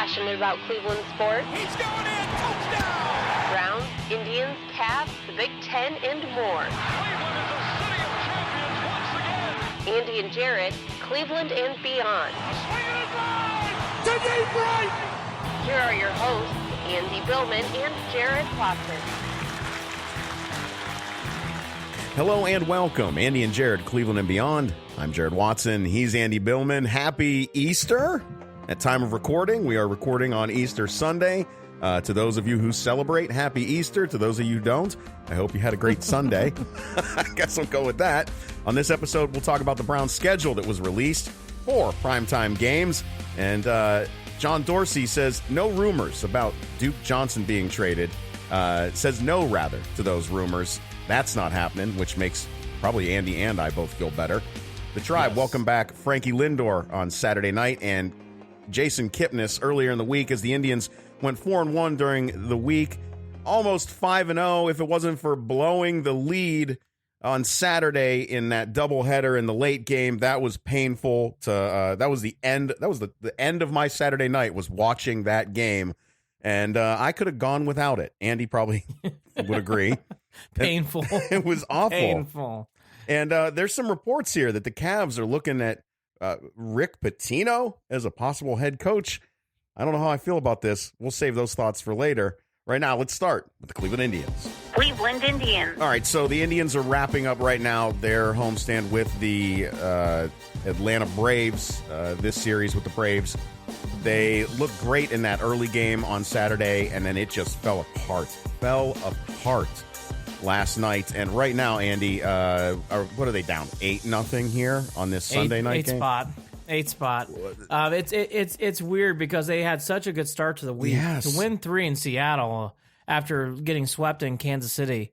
passionate about Cleveland sports. He's going in, touchdown! Browns, Indians, Cavs, the Big Ten, and more. Cleveland is a city of champions once again! Andy and Jarid, Cleveland and beyond. Swinging it line! To deep right! Here are your hosts, Andy Billman and Jarid Watson. Hello and welcome, Andy and Jarid, Cleveland and beyond. I'm Jarid Watson. He's Andy Billman. Happy Easter. At time of recording, we are recording on Easter Sunday. To those of you who celebrate, happy Easter. To those of you who don't, I hope you had a great Sunday. I guess I'll go with that. On this episode, we'll talk about the Browns' schedule that was released for primetime games. And John Dorsey says no rumors about Duke Johnson being traded. Says no, rather, to those rumors. That's not happening, which makes probably Andy and I both feel better. The Tribe welcome back Frankie Lindor on Saturday night and Jason Kipnis earlier in the week as the Indians went 4-1 during the week, almost 5-0 if it wasn't for blowing the lead on Saturday in that doubleheader in the late game. That was painful. That was the end. That was the end of my Saturday night, was watching that game, and I could have gone without it. Andy probably would agree. Painful. It was awful. Painful. And there's some reports here that the Cavs are looking at Rick Pitino as a possible head coach. I don't know how I feel about this. We'll save those thoughts for later. Right now, let's start with the Cleveland Indians. Cleveland Indians. All right, so the Indians are wrapping up right now their homestand with the Atlanta Braves, this series with the Braves. They looked great in that early game on Saturday, and then it just fell apart last night. And right now, Andy, what are they down? 8-0 here on this Sunday night game? Eight spot. It's weird because they had such a good start to the week. Yes. To win 3 in Seattle after getting swept in Kansas City.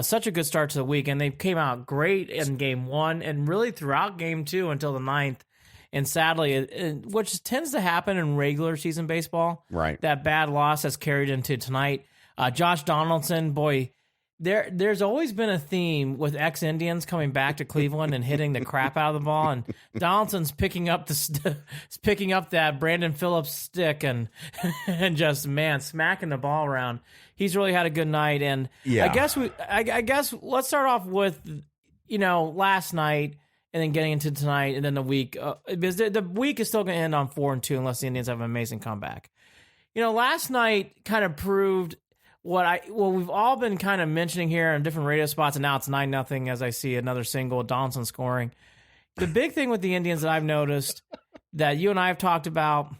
Such a good start to the week, and they came out great in game 1 and really throughout game 2 until the 9th. And sadly, which tends to happen in regular season baseball, right? That bad loss has carried into tonight. Josh Donaldson, boy, there's always been a theme with ex-Indians coming back to Cleveland and hitting the crap out of the ball, and Donaldson's picking up that Brandon Phillips stick and just smacking the ball around. He's really had a good night, and yeah. I guess let's start off with last night. And then getting into tonight, and then the week, because the week is still going to end on 4-2 unless the Indians have an amazing comeback. Last night kind of proved what we've all been kind of mentioning here on different radio spots, and now it's 9-0 as I see another single, Donaldson scoring. The big thing with the Indians that I've noticed that you and I have talked about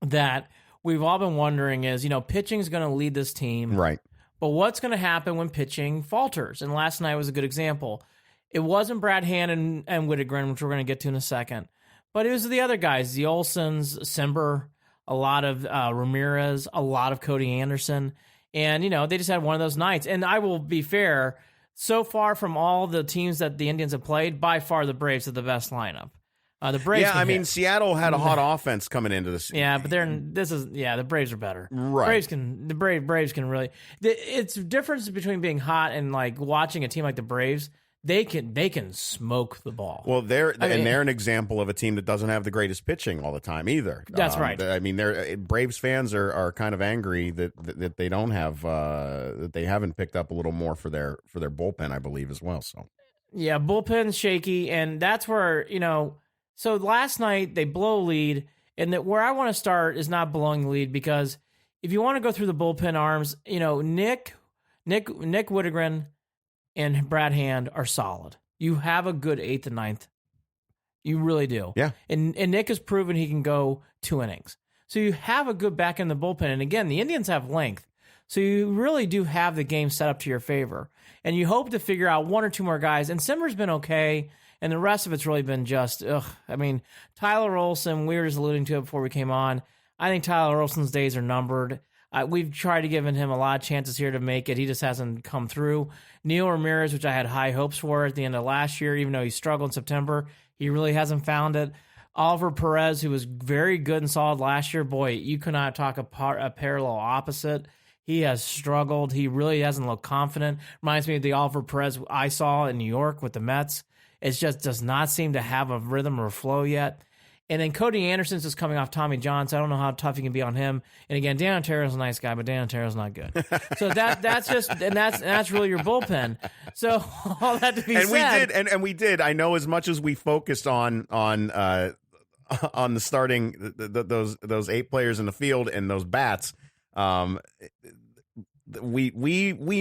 that we've all been wondering is, pitching is going to lead this team, right? But what's going to happen when pitching falters? And last night was a good example. It wasn't Brad Hand and Whittegren, which we're going to get to in a second, but it was the other guys, the Olsons, Simber, a lot of Ramirez, a lot of Cody Anderson, and, they just had one of those nights. And I will be fair, so far from all the teams that the Indians have played, by far the Braves are the best lineup. The Braves. Yeah, I mean, Seattle had a hot offense coming into this. Yeah, but the Braves are better. Right. Braves can really. It's the difference between being hot and like watching a team like the Braves. They can smoke the ball. Well, they're an example of a team that doesn't have the greatest pitching all the time either. That's right. I mean, Braves fans are kind of angry that they don't have that they haven't picked up a little more for their bullpen, I believe, as well. So yeah, bullpen's shaky, and that's where So last night they blow a lead, and where I want to start is not blowing the lead, because if you want to go through the bullpen arms, Nick Whittegren and Brad Hand are solid. You have a good 8th and 9th. You really do. Yeah. And Nick has proven he can go 2 innings. So you have a good back in the bullpen. And again, the Indians have length. So you really do have the game set up to your favor. And you hope to figure out 1 or 2 more guys. And Simmer's been okay. And the rest of it's really been just, I mean, Tyler Olson, we were just alluding to it before we came on. I think Tyler Olson's days are numbered. We've tried to give him a lot of chances here to make it. He just hasn't come through. Neil Ramirez, which I had high hopes for at the end of last year, even though he struggled in September, he really hasn't found it. Oliver Perez, who was very good and solid last year, boy, you could not talk a parallel opposite. He has struggled. He really hasn't looked confident. Reminds me of the Oliver Perez I saw in New York with the Mets. It just does not seem to have a rhythm or flow yet. And then Cody Anderson's just coming off Tommy John, so I don't know how tough he can be on him. And again, Dan Ontario's a nice guy, but Dan Ontario's not good. So that's just and that's really your bullpen. So all that to be said, we did. I know as much as we focused on the starting those 8 players in the field and those bats. We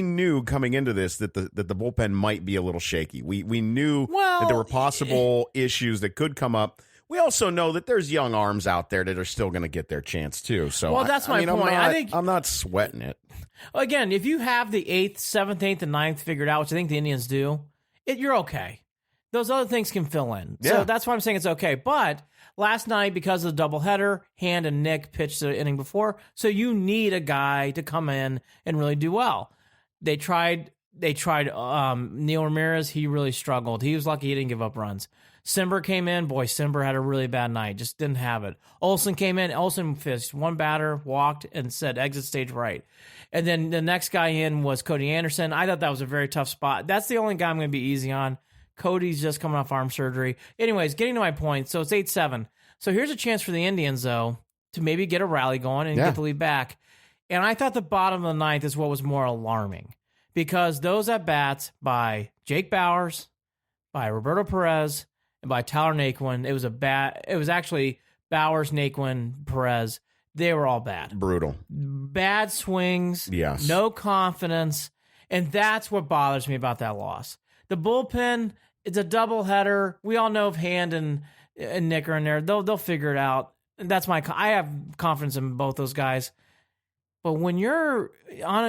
knew coming into this that the bullpen might be a little shaky. We knew that there were possible issues that could come up. We also know that there's young arms out there that are still going to get their chance too. So that's my point. I'm not sweating it. Again, if you have the 8th, 7th, 8th, and 9th figured out, which I think the Indians do, you're okay. Those other things can fill in. Yeah. So that's why I'm saying it's okay. But last night, because of the doubleheader, Hand and Nick pitched the inning before, so you need a guy to come in and really do well. They tried Neil Ramirez. He really struggled. He was lucky he didn't give up runs. Simber came in. Boy, Simber had a really bad night. Just didn't have it. Olsen came in. Olsen fished one batter, walked, and said exit stage right. And then the next guy in was Cody Anderson. I thought that was a very tough spot. That's the only guy I'm going to be easy on. Cody's just coming off arm surgery. Anyways, getting to my point. So it's 8-7. So here's a chance for the Indians, though, to maybe get a rally going and get the lead back. And I thought the bottom of the 9th is what was more alarming, because those at-bats by Jake Bauers, by Roberto Perez, and by Tyler Naquin, it was actually Bauers, Naquin, Perez. They were all bad. Brutal. Bad swings. Yes. No confidence. And that's what bothers me about that loss. The bullpen, it's a doubleheader. We all know if Hand and Nick are in there, they'll figure it out. That's I have confidence in both those guys. But when you're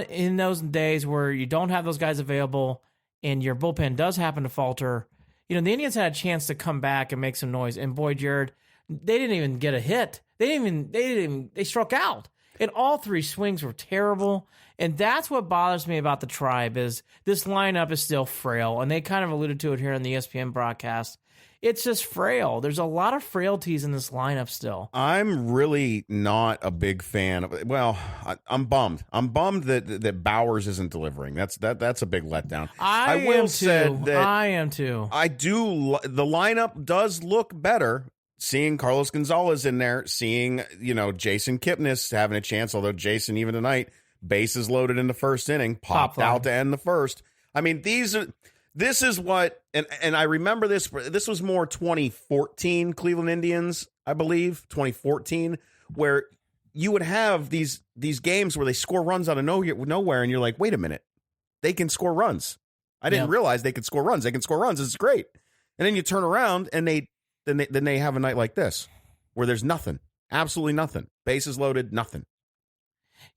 in those days where you don't have those guys available and your bullpen does happen to falter, the Indians had a chance to come back and make some noise. And boy, Jared, they didn't even get a hit. They struck out. And all 3 swings were terrible. And that's what bothers me about the Tribe is this lineup is still frail. And they kind of alluded to it here in the ESPN broadcast. It's just frail. There's a lot of frailties in this lineup still. I'm really not a big fan of it. Well, I'm bummed. I'm bummed that Bauers isn't delivering. That's a big letdown. I am too. I do. The lineup does look better. Seeing Carlos Gonzalez in there, seeing, Jason Kipnis having a chance, although Jason, even tonight, bases loaded in the first inning, popped out to end the first. I mean, this is what, and I remember this was more 2014 Cleveland Indians, I believe, 2014, where you would have these games where they score runs out of nowhere, and you're like, wait a minute, they can score runs. I didn't realize they could score runs. They can score runs. It's great. And then you turn around and then they have a night like this where there's nothing, absolutely nothing. Bases loaded, nothing.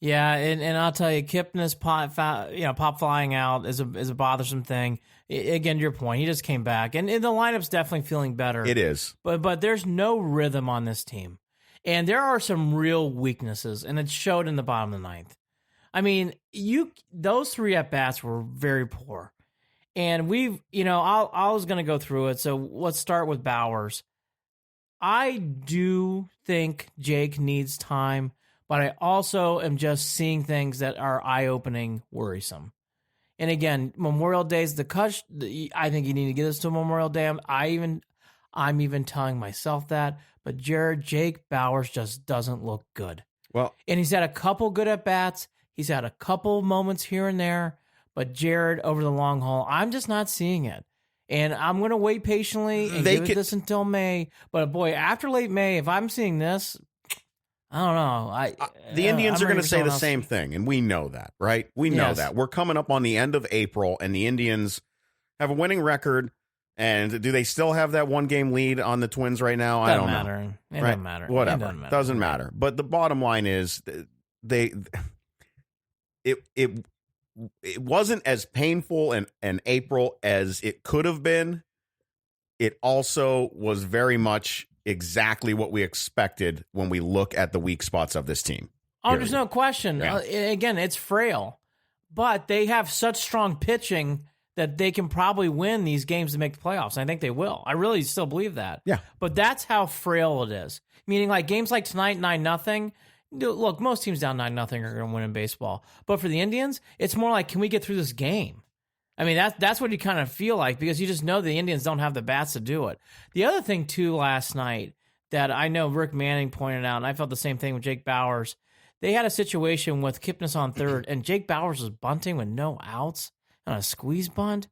Yeah, and I'll tell you, Kipnis pop flying out is a bothersome thing. Again, to your point, he just came back, and the lineup's definitely feeling better. It is, but there's no rhythm on this team, and there are some real weaknesses, and it showed in the bottom of the 9th. I mean, those 3 at bats were very poor, and I was going to go through it. So let's start with Bauers. I do think Jake needs time. But I also am just seeing things that are eye-opening, worrisome. And again, Memorial Day is I think you need to get us to Memorial Day. I'm even telling myself that. But Jake Bauers just doesn't look good. Well, and he's had a couple good at-bats. He's had a couple moments here and there. But Jared, over the long haul, I'm just not seeing it. And I'm going to wait patiently and give this until May. But boy, after late May, if I'm seeing this, I don't know. The Indians are going to say the same thing, and we know that, right? We know that. We're coming up on the end of April, and the Indians have a winning record. And do they still have that 1-game lead on the Twins right now? I don't know. It doesn't matter. Whatever. Doesn't matter. But the bottom line is it wasn't as painful in April as it could have been. It also was very much exactly what we expected when we look at the weak spots of this team. Oh, there's no question. Yeah. Again, it's frail, but they have such strong pitching that they can probably win these games to make the playoffs. I think they will. I really still believe that. Yeah. But that's how frail it is. Meaning, like games like tonight, 9-0. Look, most teams down 9-0 are going to win in baseball. But for the Indians, it's more like, can we get through this game? I mean, that's what you kind of feel like, because you just know the Indians don't have the bats to do it. The other thing, too, last night that I know Rick Manning pointed out, and I felt the same thing with Jake Bowers. They had a situation with Kipnis on third, and Jake Bowers was bunting with no outs on a squeeze bunt.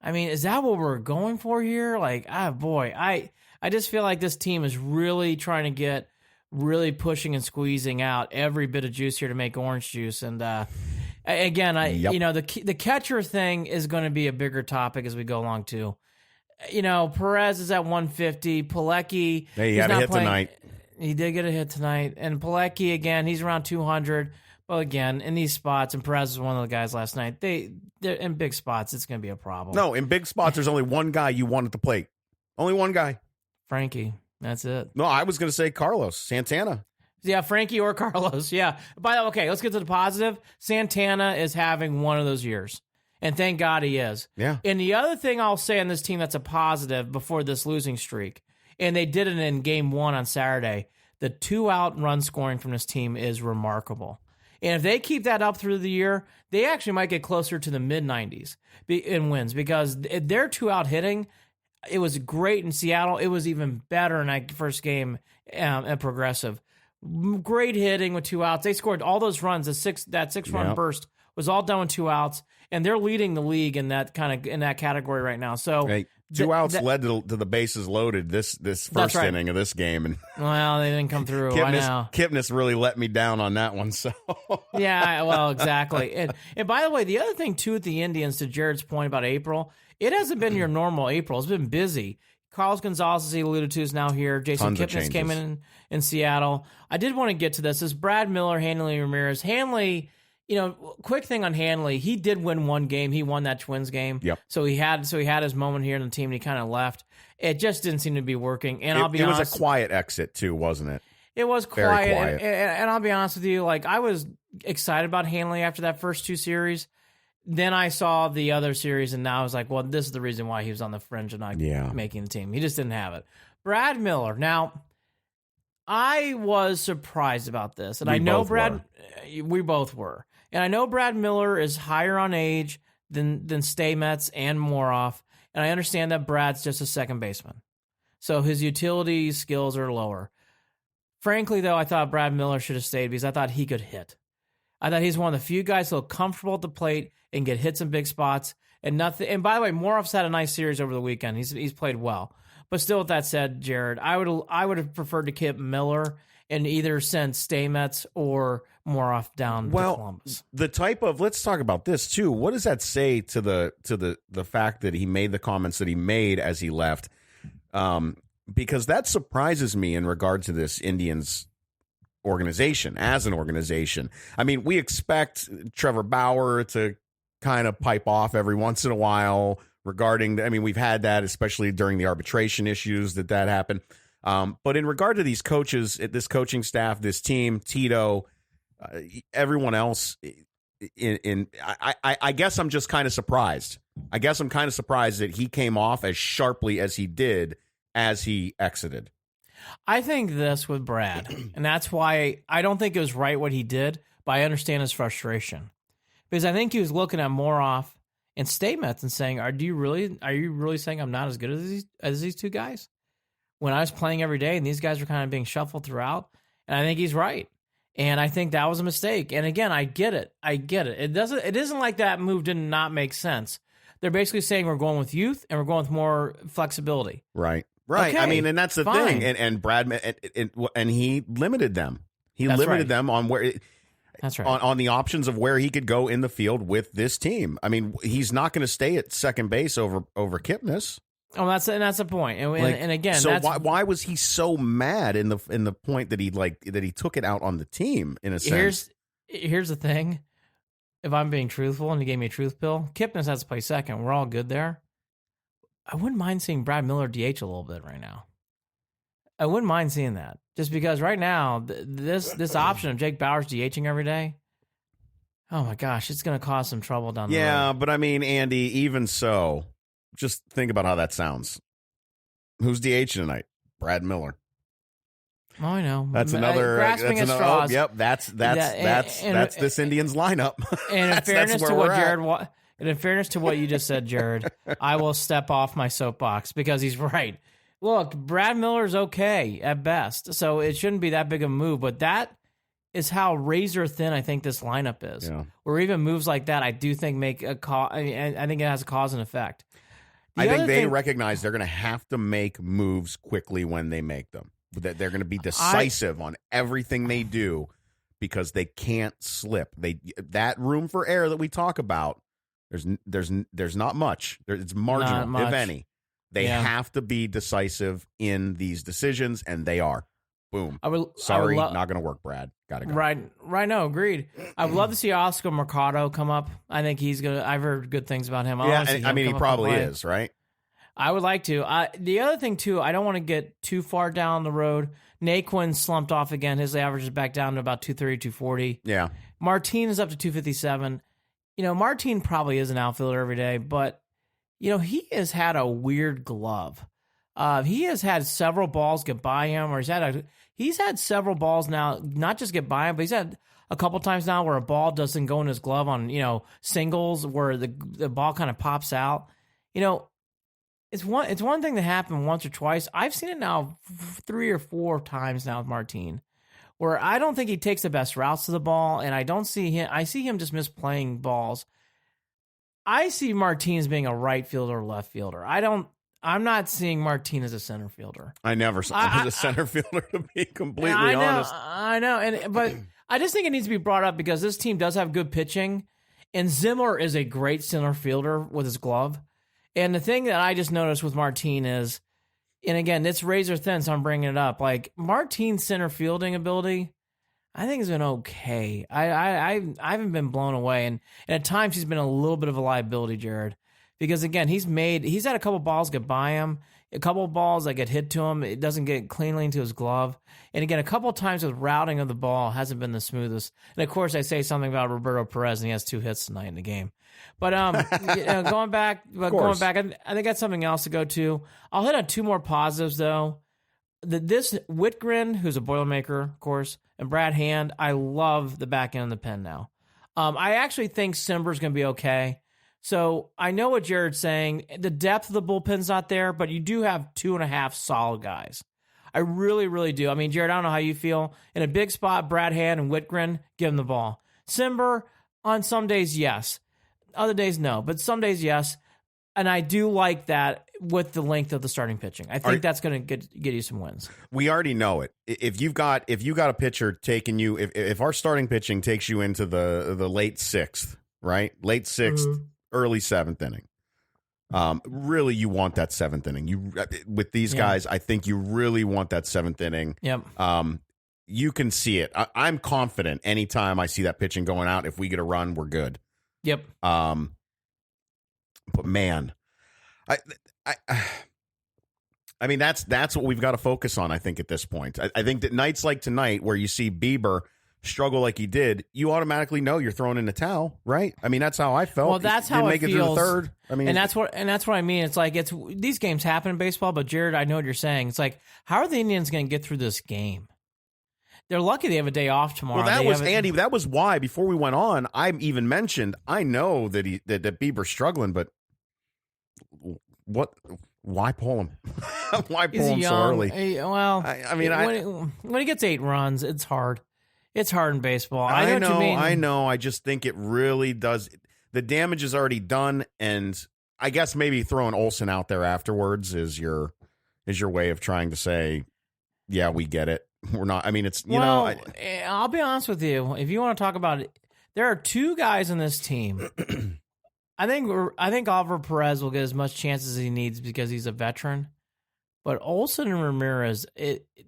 I mean, is that what we're going for here? Like, boy, I just feel like this team is really trying to get really pushing and squeezing out every bit of juice here to make orange juice. And again, the catcher thing is going to be a bigger topic as we go along too. Perez is at 150. Pilecki, he had a hit tonight. He did get a hit tonight. And Pilecki, again, he's around 200. Well, again, in these spots, and Perez was one of the guys last night, they're in big spots, it's going to be a problem. No, in big spots, there's only one guy you want at the plate. Only one guy. Frankie. That's it. No, I was going to say Carlos Santana. Yeah, Frankie or Carlos. Yeah. By the way, okay, let's get to the positive. Santana is having one of those years. And thank God he is. Yeah. And the other thing I'll say on this team that's a positive before this losing streak, and they did it in game 1 on Saturday, the 2-out run scoring from this team is remarkable. And if they keep that up through the year, they actually might get closer to the mid-90s in wins, because their 2-out hitting, it was great in Seattle. It was even better in that first game at Progressive. Great hitting with 2 outs. They scored all those runs. That 6-run burst was all done with 2 outs, and they're leading the league in that category right now. So hey, 2 outs led to the bases loaded this first inning of this game, and well, they didn't come through. I know Kipnis really let me down on that one. So yeah, well, exactly. And by the way, the other thing too with the Indians, to Jared's point about April, it hasn't been your normal April. It's been busy. Carlos Gonzalez, as he alluded to, is now here. Jason Kipnis came in Seattle. I did want to get to this. This is Brad Miller, Hanley Ramirez. Hanley, quick thing on Hanley, he did win one game. He won that Twins game. Yep. So he had his moment here in the team, and he kind of left. It just didn't seem to be working. And I'll be honest, it was a quiet exit too, wasn't it? It was Very quiet. And I'll be honest with you, like, I was excited about Hanley after that first 2 series. Then I saw the other series, and now I was like, well, this is the reason why he was on the fringe of not making the team. He just didn't have it. Brad Miller. Now, I was surprised about this, and I know we both were. And I know Brad Miller is higher on age than Stamets and Moroff, and I understand that Brad's just a second baseman. So his utility skills are lower. Frankly, though, I thought Brad Miller should have stayed because I thought he could hit. I thought he's one of the few guys who look comfortable at the plate and get hits in big spots. And nothing. And by the way, Moroff's had a nice series over the weekend. He's played well. But still, with that said, Jared, I would have preferred to keep Miller and either send Stamets or Moroff down to Columbus. The type of, let's talk about this too. What does that say to the fact that he made the comments that he made as he left? Because that surprises me in regard to this Indians organization as an organization. I mean, we expect Trevor Bauer to kind of pipe off every once in a while regarding, we've had that, especially during the arbitration issues that happened. But in regard to these coaches, this coaching staff, this team, Tito, everyone else, I guess I'm just kind of surprised. I guess I'm kind of surprised that he came off as sharply as he did as he exited. I think this with Brad, and that's why I don't think it was right what he did, but I understand his frustration. Because I think he was looking at Moroff and Stamets and saying, are you really saying I'm not as good as these two guys? When I was playing every day and these guys were kind of being shuffled throughout, and I think he's right. And I think that was a mistake. And again, I get it. It isn't like that move did not make sense. They're basically saying we're going with youth and we're going with more flexibility. Right. Okay, and that's the thing. And Brad and he limited them. Them on where. That's right. On the options of where he could go in the field with this team. I mean, he's not going to stay at second base over Kipnis. Oh, that's the point. And again, so why was he so mad in the point that he took it out on the team in a sense? Here's the thing. If I'm being truthful and he gave me a truth pill, Kipnis has to play second. We're all good there. I wouldn't mind seeing Brad Miller DH a little bit right now. I wouldn't mind seeing that. Just because right now, this option of Jake Bowers DHing every day, oh my gosh, it's going to cause some trouble down the road. Yeah, but I mean, Andy, even so, just think about how that sounds. Who's DHing tonight? Brad Miller. Oh, I know. That's another grasping at straws. Oh, yep, that's this Indians lineup. And in fairness to what you just said, Jared, I will step off my soapbox because he's right. Look, Brad Miller's okay at best, so it shouldn't be that big of a move. But that is how razor thin I think this lineup is. Yeah. Or even moves like that, I do think make a cause. I think it has a cause and effect. I think they recognize they're going to have to make moves quickly when they make them. That they're going to be decisive on everything they do because they can't slip. That room for error that we talk about, there's not much. It's marginal, if any. They have to be decisive in these decisions, and they are. Boom. Sorry, not going to work, Brad. Got to go. Right. No, agreed. I would love to see Oscar Mercado come up. I think he's gonna. I've heard good things about him. He probably is, right? I would like to. The other thing too, I don't want to get too far down the road. Naquin slumped off again. His average is back down to about 230, 240. Yeah. Martin is up to 257. Martin probably is an outfielder every day, but he has had a weird glove. He has had several balls get by him, or he's had several balls now, not just get by him, but he's had a couple times now where a ball doesn't go in his glove on, singles where the ball kind of pops out. It's one thing that happened once or twice. I've seen it now 3 or 4 times now with Martin, where I don't think he takes the best routes to the ball, and I see him just misplaying balls. I see Martin as being a right fielder or left fielder. I'm not seeing Martin as a center fielder. I never saw him as a center fielder, to be completely honest. I know, but I just think it needs to be brought up because this team does have good pitching, and Zimmer is a great center fielder with his glove. And the thing that I just noticed with Martin is, and again, it's razor thin, so I'm bringing it up. Like Martin's center fielding ability, I think has been okay. I haven't been blown away, and at times he's been a little bit of a liability, Jared, because again he's had a couple balls get by him, a couple balls that get hit to him, it doesn't get cleanly into his glove, and again a couple of times with routing of the ball hasn't been the smoothest. And of course I say something about Roberto Perez, and he has 2 hits tonight in the game. But going back, I think that's something else to go to. I'll hit on 2 more positives though. This Whitgren, who's a Boilermaker, of course, and Brad Hand, I love the back end of the pen now. I actually think Simber's going to be okay. So I know what Jared's saying. The depth of the bullpen's not there, but you do have 2.5 solid guys. I really, really do. I mean, Jared, I don't know how you feel. In a big spot, Brad Hand and Whitgren, give him the ball. Simber, on some days, yes. Other days, no. But some days, yes. And I do like that with the length of the starting pitching. I think that's going to get you some wins. We already know it. If you got a pitcher taking you, if our starting pitching takes you into the late 6th, right? Late 6th, early 7th inning. Really, you want that 7th inning. With these guys, I think you really want that 7th inning. Yep. You can see it. I'm confident anytime I see that pitching going out, if we get a run, we're good. Yep. But man, I mean that's what we've got to focus on. I think at this point, I think that nights like tonight, where you see Bieber struggle like he did, you automatically know you're throwing in the towel, right? I mean that's how I felt. Well, that's how it feels. It through the third. I mean, and that's what I mean. It's like these games happen in baseball, but Jared, I know what you're saying. It's like, how are the Indians going to get through this game? They're lucky they have a day off tomorrow. Well, Andy. That was why before we went on, I even mentioned I know that that Bieber's struggling, but what? Why pull him? Why pull him so early? I mean, when he gets 8 runs, it's hard. It's hard in baseball. I know what you mean. I know. I just think it really does. The damage is already done, and I guess maybe throwing Olsen out there afterwards is your way of trying to say, yeah, we get it. We're not. I mean, it's I'll be honest with you. If you want to talk about it, there are 2 guys in this team. I think Oliver Perez will get as much chances as he needs because he's a veteran. But Olsen and Ramirez,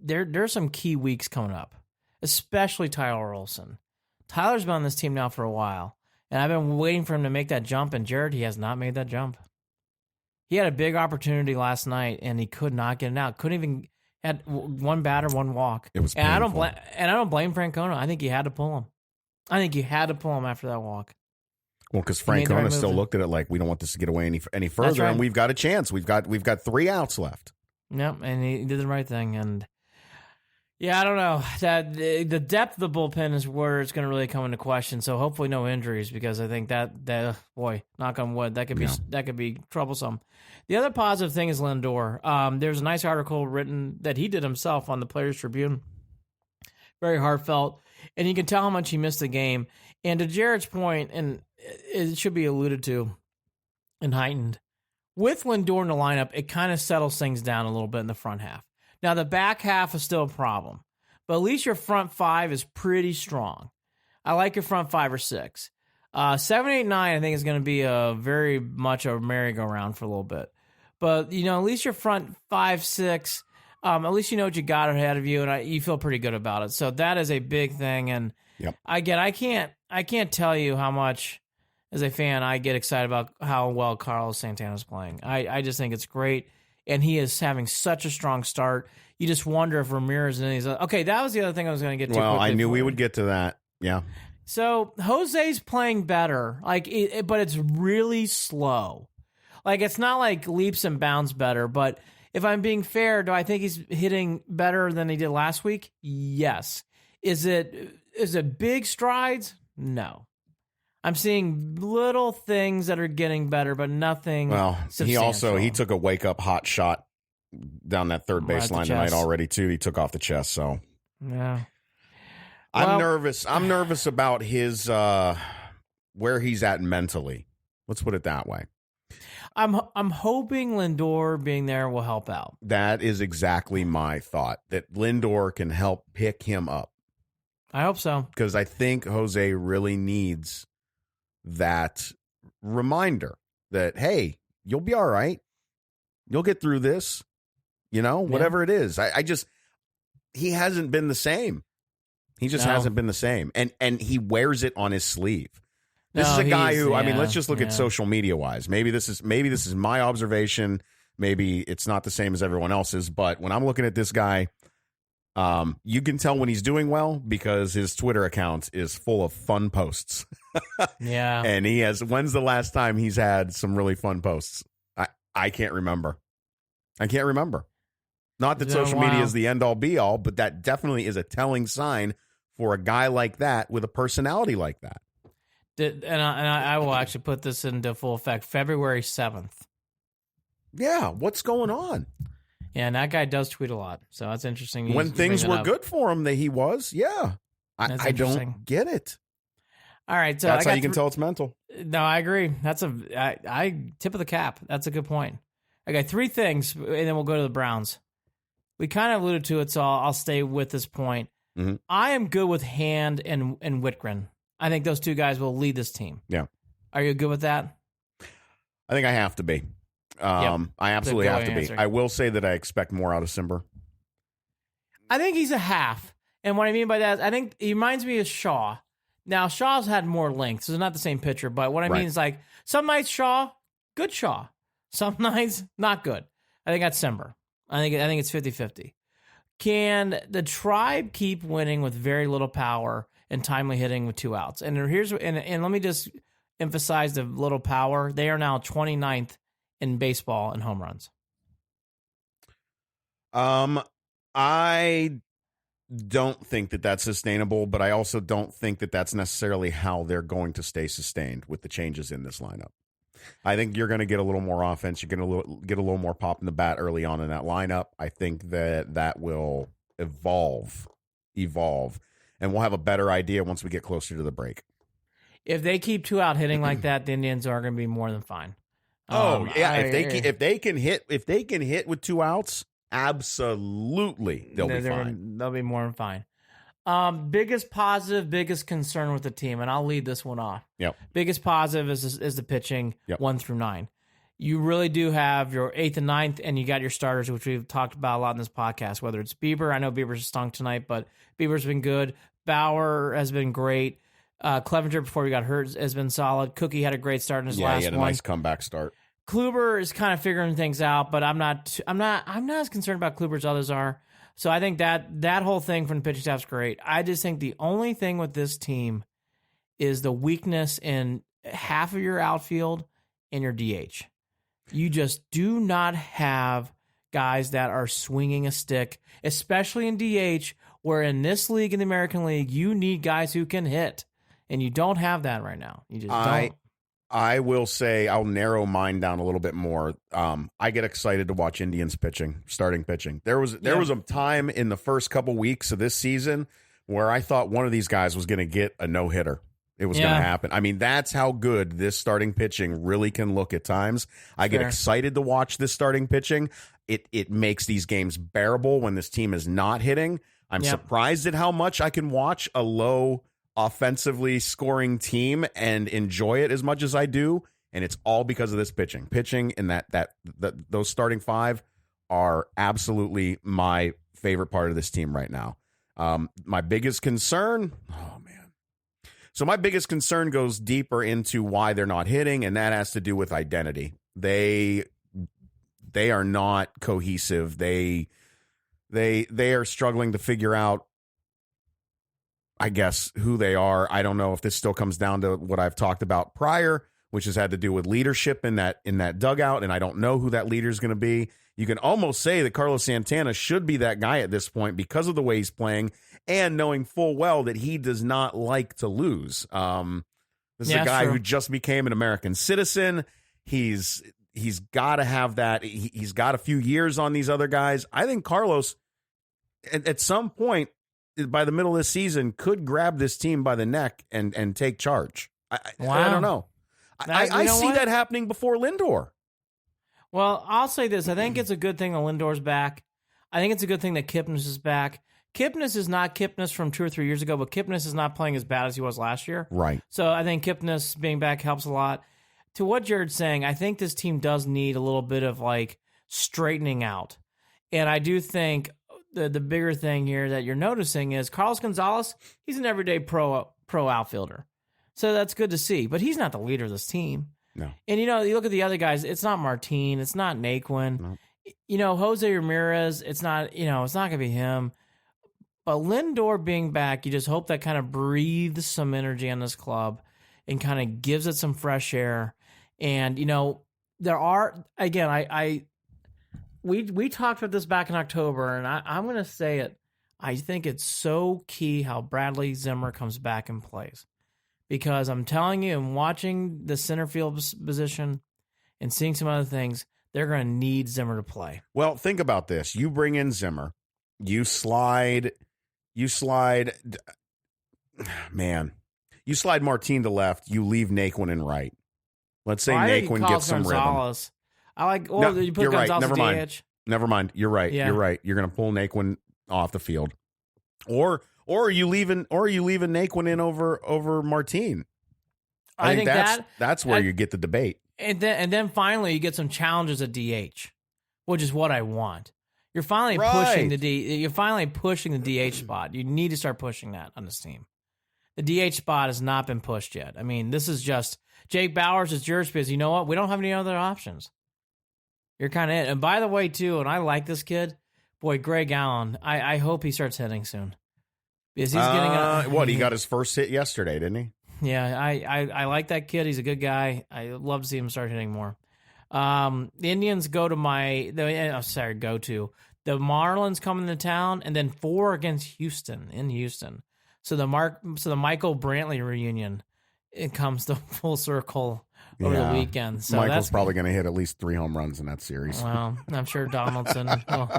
there's some key weeks coming up, especially Tyler Olsen. Tyler's been on this team now for a while, and I've been waiting for him to make that jump. And Jared, he has not made that jump. He had a big opportunity last night, and he could not get it out. Couldn't even. Had 1 batter, 1 walk. It was painful. And I don't blame Francona. I think he had to pull him. After that walk. Well, because Francona still looked at it like we don't want this to get away any further, right. And we've got a chance. We've got 3 outs left. Yep, and he did the right thing. And Yeah, I don't know. That the depth of the bullpen is where it's going to really come into question. So hopefully no injuries, because I think that boy, knock on wood, that could be troublesome. The other positive thing is Lindor. There's a nice article written that he did himself on the Players Tribune. Very heartfelt, and you can tell how much he missed the game. And to Jared's point, and it should be alluded to and heightened, with Lindor in the lineup, it kind of settles things down a little bit in the front half. Now, the back half is still a problem, but at least your front five is pretty strong. I like your front 5 or 6. 7, 8, 9, I think, is going to be very much a merry-go-round for a little bit. But, at least your front 5, 6, at least you know what you got ahead of you, and you feel pretty good about it. So that is a big thing. And again, I can't tell you how much, as a fan, I get excited about how well Carlos Santana's playing. I just think it's great. And he is having such a strong start. You just wonder if Ramirez and he's okay. That was the other thing I was going to get to. Well, I knew we would get to that. Yeah. So Jose's playing better, but it's really slow. It's not like leaps and bounds better. But if I'm being fair, do I think he's hitting better than he did last week? Yes. Is it big strides? No. I'm seeing little things that are getting better, but nothing. Well, he took a wake up hot shot down that third baseline tonight already too. He took off the chest, so yeah. I'm nervous. I'm nervous about his where he's at mentally. Let's put it that way. I'm hoping Lindor being there will help out. That is exactly my thought. That Lindor can help pick him up. I hope so, because I think Jose really needs that reminder that, hey, you'll be all right. You'll get through this, whatever it is. He hasn't been the same. He just hasn't been the same. And he wears it on his sleeve. This is a guy who, let's just look at social media wise. Maybe this is my observation. Maybe it's not the same as everyone else's, but when I'm looking at this guy, you can tell when he's doing well because his Twitter account is full of fun posts. Yeah. And when's the last time he's had some really fun posts? I can't remember. Not that social media is the end all be all, but that definitely is a telling sign for a guy like that with a personality like that. And I will actually put this into full effect. February 7th. Yeah. What's going on? Yeah, and that guy does tweet a lot, so that's interesting. When things were good for him, that he was, yeah. I don't get it. All right, so that's how you can tell it's mental. No, I agree. That's I tip of the cap. That's a good point. I got 3 things, and then we'll go to the Browns. We kind of alluded to it, so I'll stay with this point. Mm-hmm. I am good with Hand and Whitgren. I think those 2 guys will lead this team. Yeah. Are you good with that? I think I have to be. I absolutely have to be. I will say that I expect more out of Simber. I think he's a half. And what I mean by that, I think he reminds me of Shaw. Now, Shaw's had more length, so it's not the same pitcher. But what I mean is, some nights Shaw, good Shaw. Some nights, not good. I think that's Simber. I think it's 50-50. Can the Tribe keep winning with very little power and timely hitting with 2 outs? And let me just emphasize the little power. They are now 29th in baseball and home runs. I don't think that that's sustainable, but I also don't think that that's necessarily how they're going to stay sustained with the changes in this lineup. I think you're going to get a little more offense. You're going to get a little more pop in the bat early on in that lineup. I think that will evolve, and we'll have a better idea once we get closer to the break. If they keep 2 out hitting like that, the Indians are going to be more than fine. If they can hit with 2 outs, absolutely they'll be fine. They'll be more than fine. Biggest positive, biggest concern with the team, and I'll lead this one off. Yep. Biggest positive is the pitching, 1 through 9. You really do have your 8th and 9th, and you got your starters, which we've talked about a lot in this podcast, whether it's Bieber. I know Bieber's stunk tonight, but Bieber's been good. Bauer has been great. Clevenger, before he got hurt, has been solid. Cookie had a great start in his last one. He had a nice comeback start. Kluber is kind of figuring things out, but I'm not as concerned about Kluber as others are. So I think that whole thing from the pitching staff is great. I just think the only thing with this team is the weakness in half of your outfield and your DH. You just do not have guys that are swinging a stick, especially in DH where in this league, in the American League, you need guys who can hit, and you don't have that right now. You just don't. I will say I'll narrow mine down a little bit more. I get excited to watch Indians starting pitching. There was a time in the first couple weeks of this season where I thought one of these guys was going to get a no-hitter. It was going to happen. I mean, that's how good this starting pitching really can look at times. I get excited to watch this starting pitching. It makes these games bearable when this team is not hitting. I'm surprised at how much I can watch a low offensively scoring team and enjoy it as much as I do. And it's all because of this pitching. Pitching and those starting five are absolutely my favorite part of this team right now. My biggest concern, So my biggest concern goes deeper into why they're not hitting, and that has to do with identity. They are not cohesive. They are struggling to figure out, I guess, who they are. I don't know if this still comes down to what I've talked about prior, which has had to do with leadership in that dugout, and I don't know who that leader is going to be. You can almost say that Carlos Santana should be that guy at this point because of the way he's playing and knowing full well that he does not like to lose. This is a guy who just became an American citizen. He's got to have that. He's got a few years on these other guys. I think Carlos, at some point by the middle of this season, could grab this team by the neck and take charge. I don't know. I see that happening before Lindor. Well, I'll say this. I think it's a good thing that Lindor's back. I think it's a good thing that Kipnis is back. Kipnis is not Kipnis from 2 or 3 years ago, but Kipnis is not playing as bad as he was last year. Right. So I think Kipnis being back helps a lot. To what Jared's saying, I think this team does need a little bit of straightening out. And I do think the bigger thing here that you're noticing is Carlos Gonzalez, he's an everyday pro outfielder. So that's good to see. But he's not the leader of this team. No. And, you look at the other guys, it's not Martin, it's not Naquin. No. Jose Ramirez, it's not going to be him. But Lindor being back, you just hope that kind of breathes some energy on this club and kind of gives it some fresh air. And, there are, again, we talked about this back in October, and I'm going to say it. I think it's so key how Bradley Zimmer comes back and plays. Because I'm telling you, and watching the center field position and seeing some other things, they're going to need Zimmer to play. Well, think about this. You bring in Zimmer. You slide Martin to left. You leave Naquin in right. Let's say Naquin gets some rhythm. You put Gonzalez Never mind. DH. Never mind. You're right. Yeah. You're right. You're going to pull Naquin off the field. Or are you leaving Naquin in over Martin? I think that's where you get the debate. And then finally you get some challenges at DH, which is what I want. You're finally pushing the DH spot. You need to start pushing that on this team. The DH spot has not been pushed yet. I mean, this is just Jake Bauers is yours because you know what? We don't have any other options. You're kind of it. And by the way, too, and I like this kid, boy, Greg Allen. I hope he starts hitting soon. Because he's getting he got his first hit yesterday, didn't he? Yeah, I like that kid. He's a good guy. I love to see him start hitting more. The Indians the Marlins coming to town, and then 4 against Houston in Houston. So the Michael Brantley reunion, it comes to full circle over the weekend. So Michael's probably going to hit at least 3 home runs in that series. Well, I'm sure Donaldson will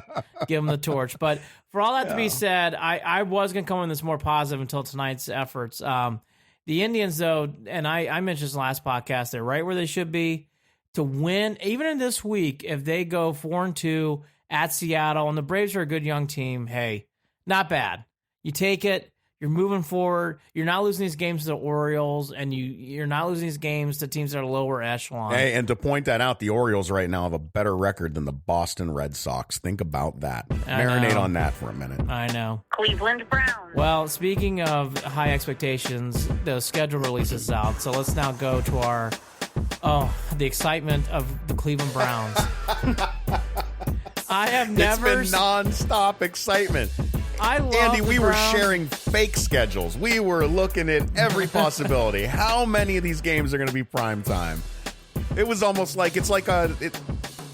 give him the torch. But for all that to be said, I was going to come in this more positive until tonight's efforts. The Indians, though, and I mentioned this in the last podcast, they're right where they should be to win. Even in this week, if they go 4-2 at Seattle, and the Braves are a good young team, hey, not bad. You take it. You're moving forward. You're not losing these games to the Orioles, and you're not losing these games to teams that are lower echelon. Hey, and to point that out, the Orioles right now have a better record than the Boston Red Sox. Think about that. Marinate on that for a minute. I know. Cleveland Browns. Well, speaking of high expectations, the schedule releases out. So let's now go to the excitement of the Cleveland Browns. I have never... It's been nonstop excitement. Andy, we were sharing fake schedules. We were looking at every possibility. How many of these games are going to be prime time? It was almost like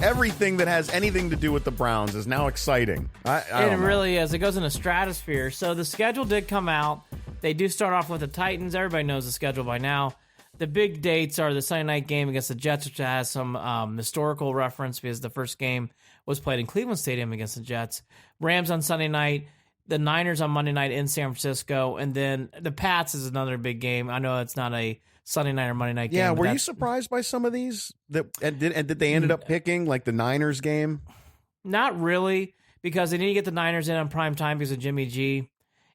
everything that has anything to do with the Browns is now exciting. I It don't know. really is. It goes in a stratosphere. So the schedule did come out. They do start off with the Titans. Everybody knows the schedule by now. The big dates are the Sunday night game against the Jets, which has some historical reference because the first game was played in Cleveland Stadium against the Jets. Rams on Sunday night. The Niners on Monday night in San Francisco. And then the Pats is another big game. I know it's not a Sunday night or Monday night game. Yeah, were you surprised by some of these? And did they ended up picking like the Niners game? Not really, because they need to get the Niners in on prime time because of Jimmy G.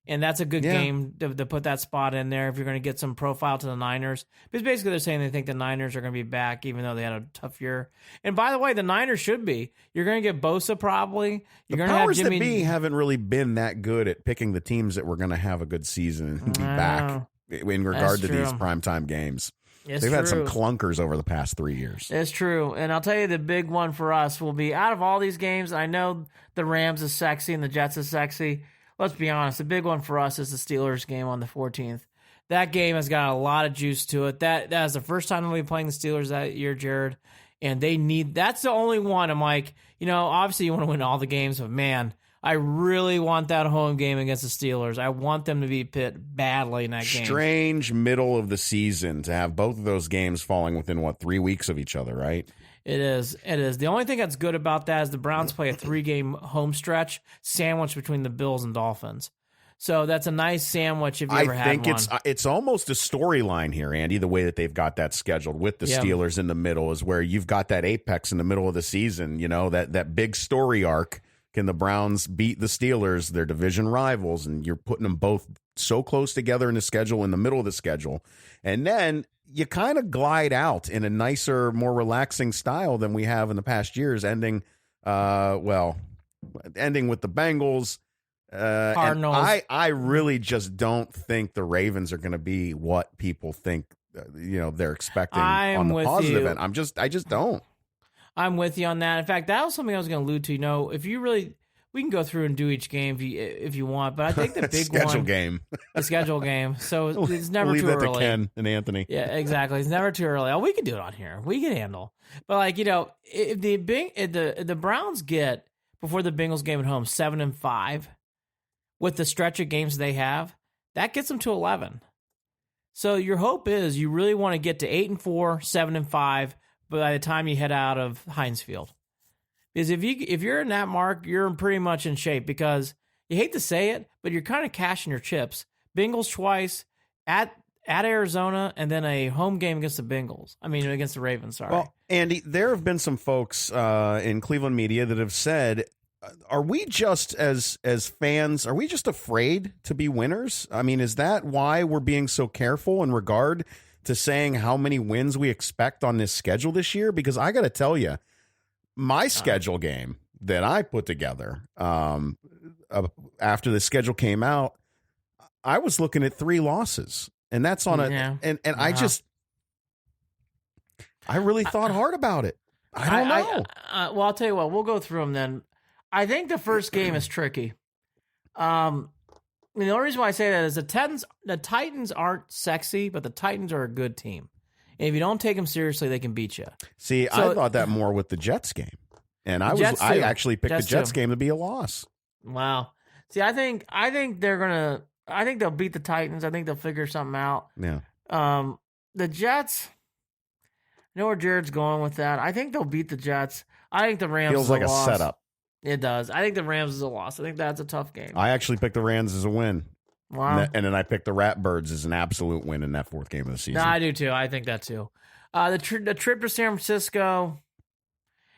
And that's a good game to put that spot in there if you're going to get some profile to the Niners. Because basically they're saying they think the Niners are going to be back even though they had a tough year. And by the way, the Niners should be. You're going to get Bosa probably. You're going to have Jimmy. The powers that be haven't really been that good at picking the teams that were going to have a good season and be back in regard to these primetime games. They've had some clunkers over the past 3 years. It's true. And I'll tell you the big one for us will be out of all these games, I know the Rams is sexy and the Jets is sexy. Let's be honest, the big one for us is the Steelers game on the 14th. That game has got a lot of juice to it. That is the first time we'll be playing the Steelers that year, Jared. And that's the only one. I'm like, obviously you want to win all the games, but man, I really want that home game against the Steelers. I want them to be pit badly in that game. Strange middle of the season to have both of those games falling within, 3 weeks of each other, right? It is. The only thing that's good about that is the Browns play a 3-game home stretch sandwich between the Bills and Dolphins. So that's a nice sandwich if you ever had one. I think it's almost a storyline here, Andy, the way that they've got that scheduled with the Steelers in the middle is where you've got that apex in the middle of the season, that big story arc. Can the Browns beat the Steelers, their division rivals, and you're putting them both so close together in the schedule, in the middle of the schedule. And then you kind of glide out in a nicer, more relaxing style than we have in the past years, ending with the Bengals. Cardinals. And I really just don't think the Ravens are going to be what people think, they're expecting on the positive end. I just don't. I'm with you on that. In fact, that was something I was going to allude to. If you really, we can go through and do each game if you want, but I think the big schedule one, game, the schedule game. So it's never we'll too leave that early. to Ken and Anthony. Yeah, exactly. It's never too early. Oh, we can do it on here. We can handle. But if the Browns get before the Bengals game at home 7-5, with the stretch of games they have, that gets them to 11. So your hope is you really want to get to 8-4, 7-5. But by the time you head out of Heinz Field, because if you're in that mark, you're pretty much in shape. Because you hate to say it, but you're kind of cashing your chips. Bengals twice at Arizona, and then a home game against the Bengals. Against the Ravens. Sorry. Well, Andy, there have been some folks in Cleveland media that have said, "Are we just as fans? Are we just afraid to be winners? Is that why we're being so careful in regard to saying how many wins we expect on this schedule this year?" Because I got to tell you, my schedule game that I put together after the schedule came out, I was looking at 3 losses, and that's on I really thought hard about it. I don't know. Well, I'll tell you what. We'll go through them then. I think the first game is tricky. The only reason why I say that is the Titans aren't sexy, but the Titans are a good team. And if you don't take them seriously, they can beat you. See, I thought that more with the Jets game, and I actually picked the Jets game to be a loss. Wow. See, I think they'll beat the Titans. I think they'll figure something out. Yeah. The Jets. I know where Jared's going with that. I think they'll beat the Jets. I think the Rams feels like a loss. setup. It does. I think the Rams is a loss. I think that's a tough game. I actually picked the Rams as a win. Wow. And then I picked the Ratbirds as an absolute win in that 4th game of the season. No, I do too. I think that too. The trip to San Francisco.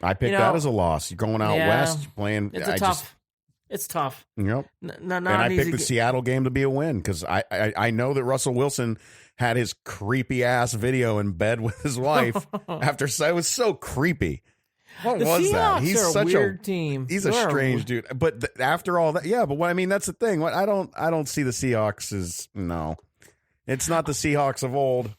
I picked that as a loss. You're going out west, playing. It's tough. Yep. And I picked the Seattle game to be a win because I know that Russell Wilson had his creepy ass video in bed with his wife after. It was so creepy. What was Seahawks that? He's are such a weird team. He's a strange dude. But after all that, that's the thing. I don't see the Seahawks as It's not the Seahawks of old.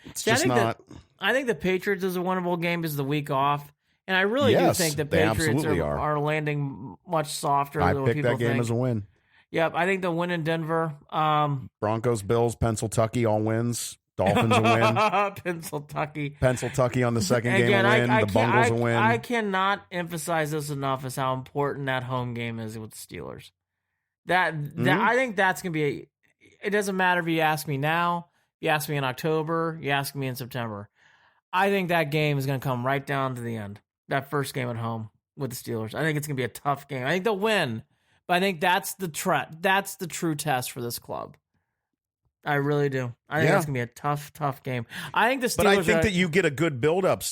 It's just not. I think the Patriots is a winnable game because of the week off, and I really do think the Patriots are landing much softer than what people think. I picked that game as a win. Yep, I think they'll win in Denver. Broncos, Bills, Pennsylvania, all wins. Dolphins a win. Pennsyltucky on the second game a win. The Bungles a win. I cannot emphasize this enough as how important that home game is with the Steelers. That I think that's going to be it doesn't matter if you ask me now, you ask me in October, you ask me in September. I think that game is going to come right down to the end. That first game at home with the Steelers. I think it's going to be a tough game. I think they'll win, but I think that's the true test for this club. I really do. I think it's going to be a tough game. I think the Steelers. But I think that you get a good build-up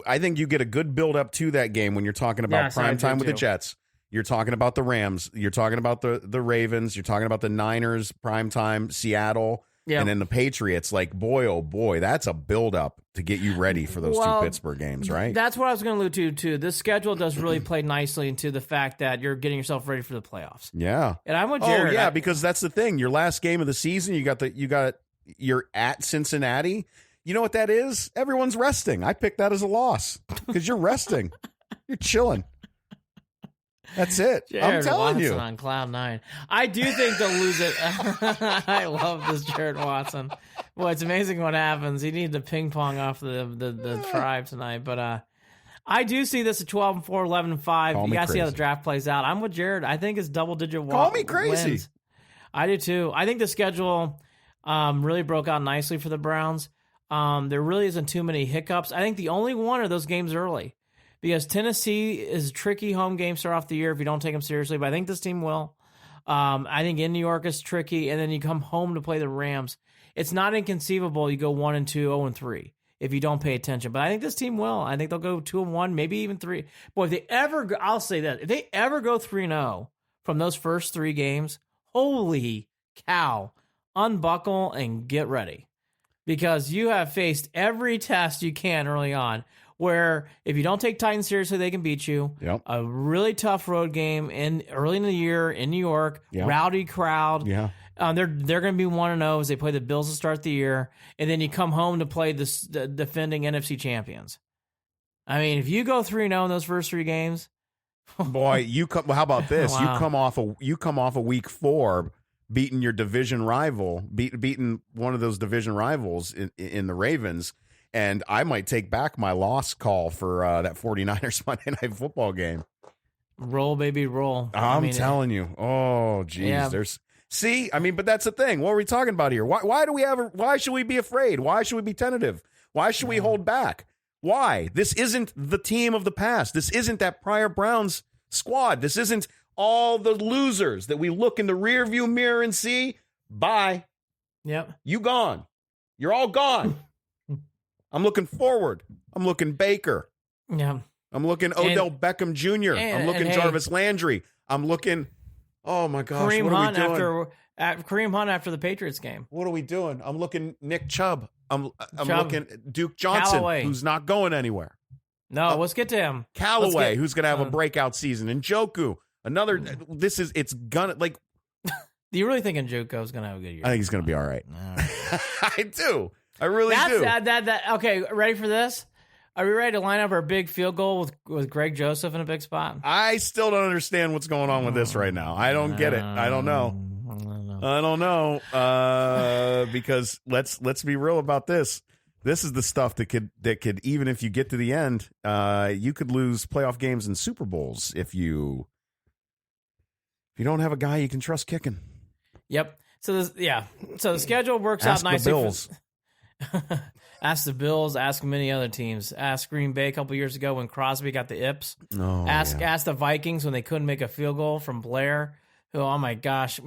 I think you get a good build-up to that game when you're talking about prime time with the Jets. You're talking about the Rams. You're talking about the Ravens. You're talking about the Niners, prime time, Seattle, and then the Patriots. Like, boy, oh boy, that's a build-up to get you ready for those two Pittsburgh games, right? That's what I was going to allude to, too. This schedule does really play nicely into the fact that you're getting yourself ready for the playoffs. Yeah. And I'm with Jared. Oh, yeah, because that's the thing. Your last game of the season, you're at Cincinnati. You know what that is? Everyone's resting. I picked that as a loss because you're resting. You're chilling. That's it. Jared I'm telling Watson you. On cloud nine. I do think they'll lose it. I love this Jared Watson. Boy, it's amazing what happens. He needs to ping pong off the tribe tonight. But I do see this at 12-4, 11-5. You got to see how the draft plays out. I'm with Jared. I think it's double-digit wins. Call me crazy. Wins. I do too. I think the schedule really broke out nicely for the Browns. There really isn't too many hiccups. I think the only one are those games early. Because Tennessee is a tricky home game start off the year if you don't take them seriously, but I think this team will. I think in New York is tricky, and then you come home to play the Rams. It's not inconceivable you go 1-2, 0-3 if you don't pay attention. But I think this team will. I think they'll go 2-1, maybe even 3. Boy, if they ever go, I'll say that if they ever go 3-0 from those first 3 games, holy cow, unbuckle and get ready, because you have faced every test you can early on. Where if you don't take Titans seriously, they can beat you. Yep. A really tough road game early in the year in New York. Yep. Rowdy crowd. Yeah. They're going to be 1-0 as they play the Bills to start the year, and then you come home to play the defending NFC champions. I mean, if you go 3-0 in those first 3 games, boy, how about this? Wow. You come off a week 4 beating your division rival, beating one of those division rivals in the Ravens. And I might take back my loss call for that 49ers Monday Night Football game. Roll, baby, roll. I'm telling you. Oh, geez. Yeah. But that's the thing. What are we talking about here? Why should we be afraid? Why should we be tentative? Why should we hold back? Why? This isn't the team of the past. This isn't that prior Browns squad. This isn't all the losers that we look in the rearview mirror and see. Bye. Yep. You gone. You're all gone. I'm looking forward. I'm looking Baker. Yeah. I'm looking Odell Beckham Jr. I'm looking Jarvis Landry. I'm looking, oh my gosh, Kareem what are Hunt we doing? Kareem Hunt after the Patriots game. What are we doing? I'm looking Nick Chubb. I'm Chubb. looking Duke Johnson, Callaway. who's not going anywhere. No, let's get to him. Callaway, who's going to have a breakout season. And Njoku, another, it's gonna, like. Do you really think Njoku's going to have a good year? I think he's going to be all right. I do. I really do. Okay, ready for this? Are we ready to line up our big field goal with Greg Joseph in a big spot? I still don't understand what's going on with this right now. I don't get it. I don't know. Because let's be real about this. This is the stuff that could even if you get to the end, you could lose playoff games and Super Bowls if you don't have a guy you can trust kicking. Yep. So the schedule works out nicely. The Bills. Ask the Bills, ask many other teams. Ask Green Bay a couple years ago when Crosby got the Ips. Ask the Vikings when they couldn't make a field goal from Blair. Who, oh my gosh,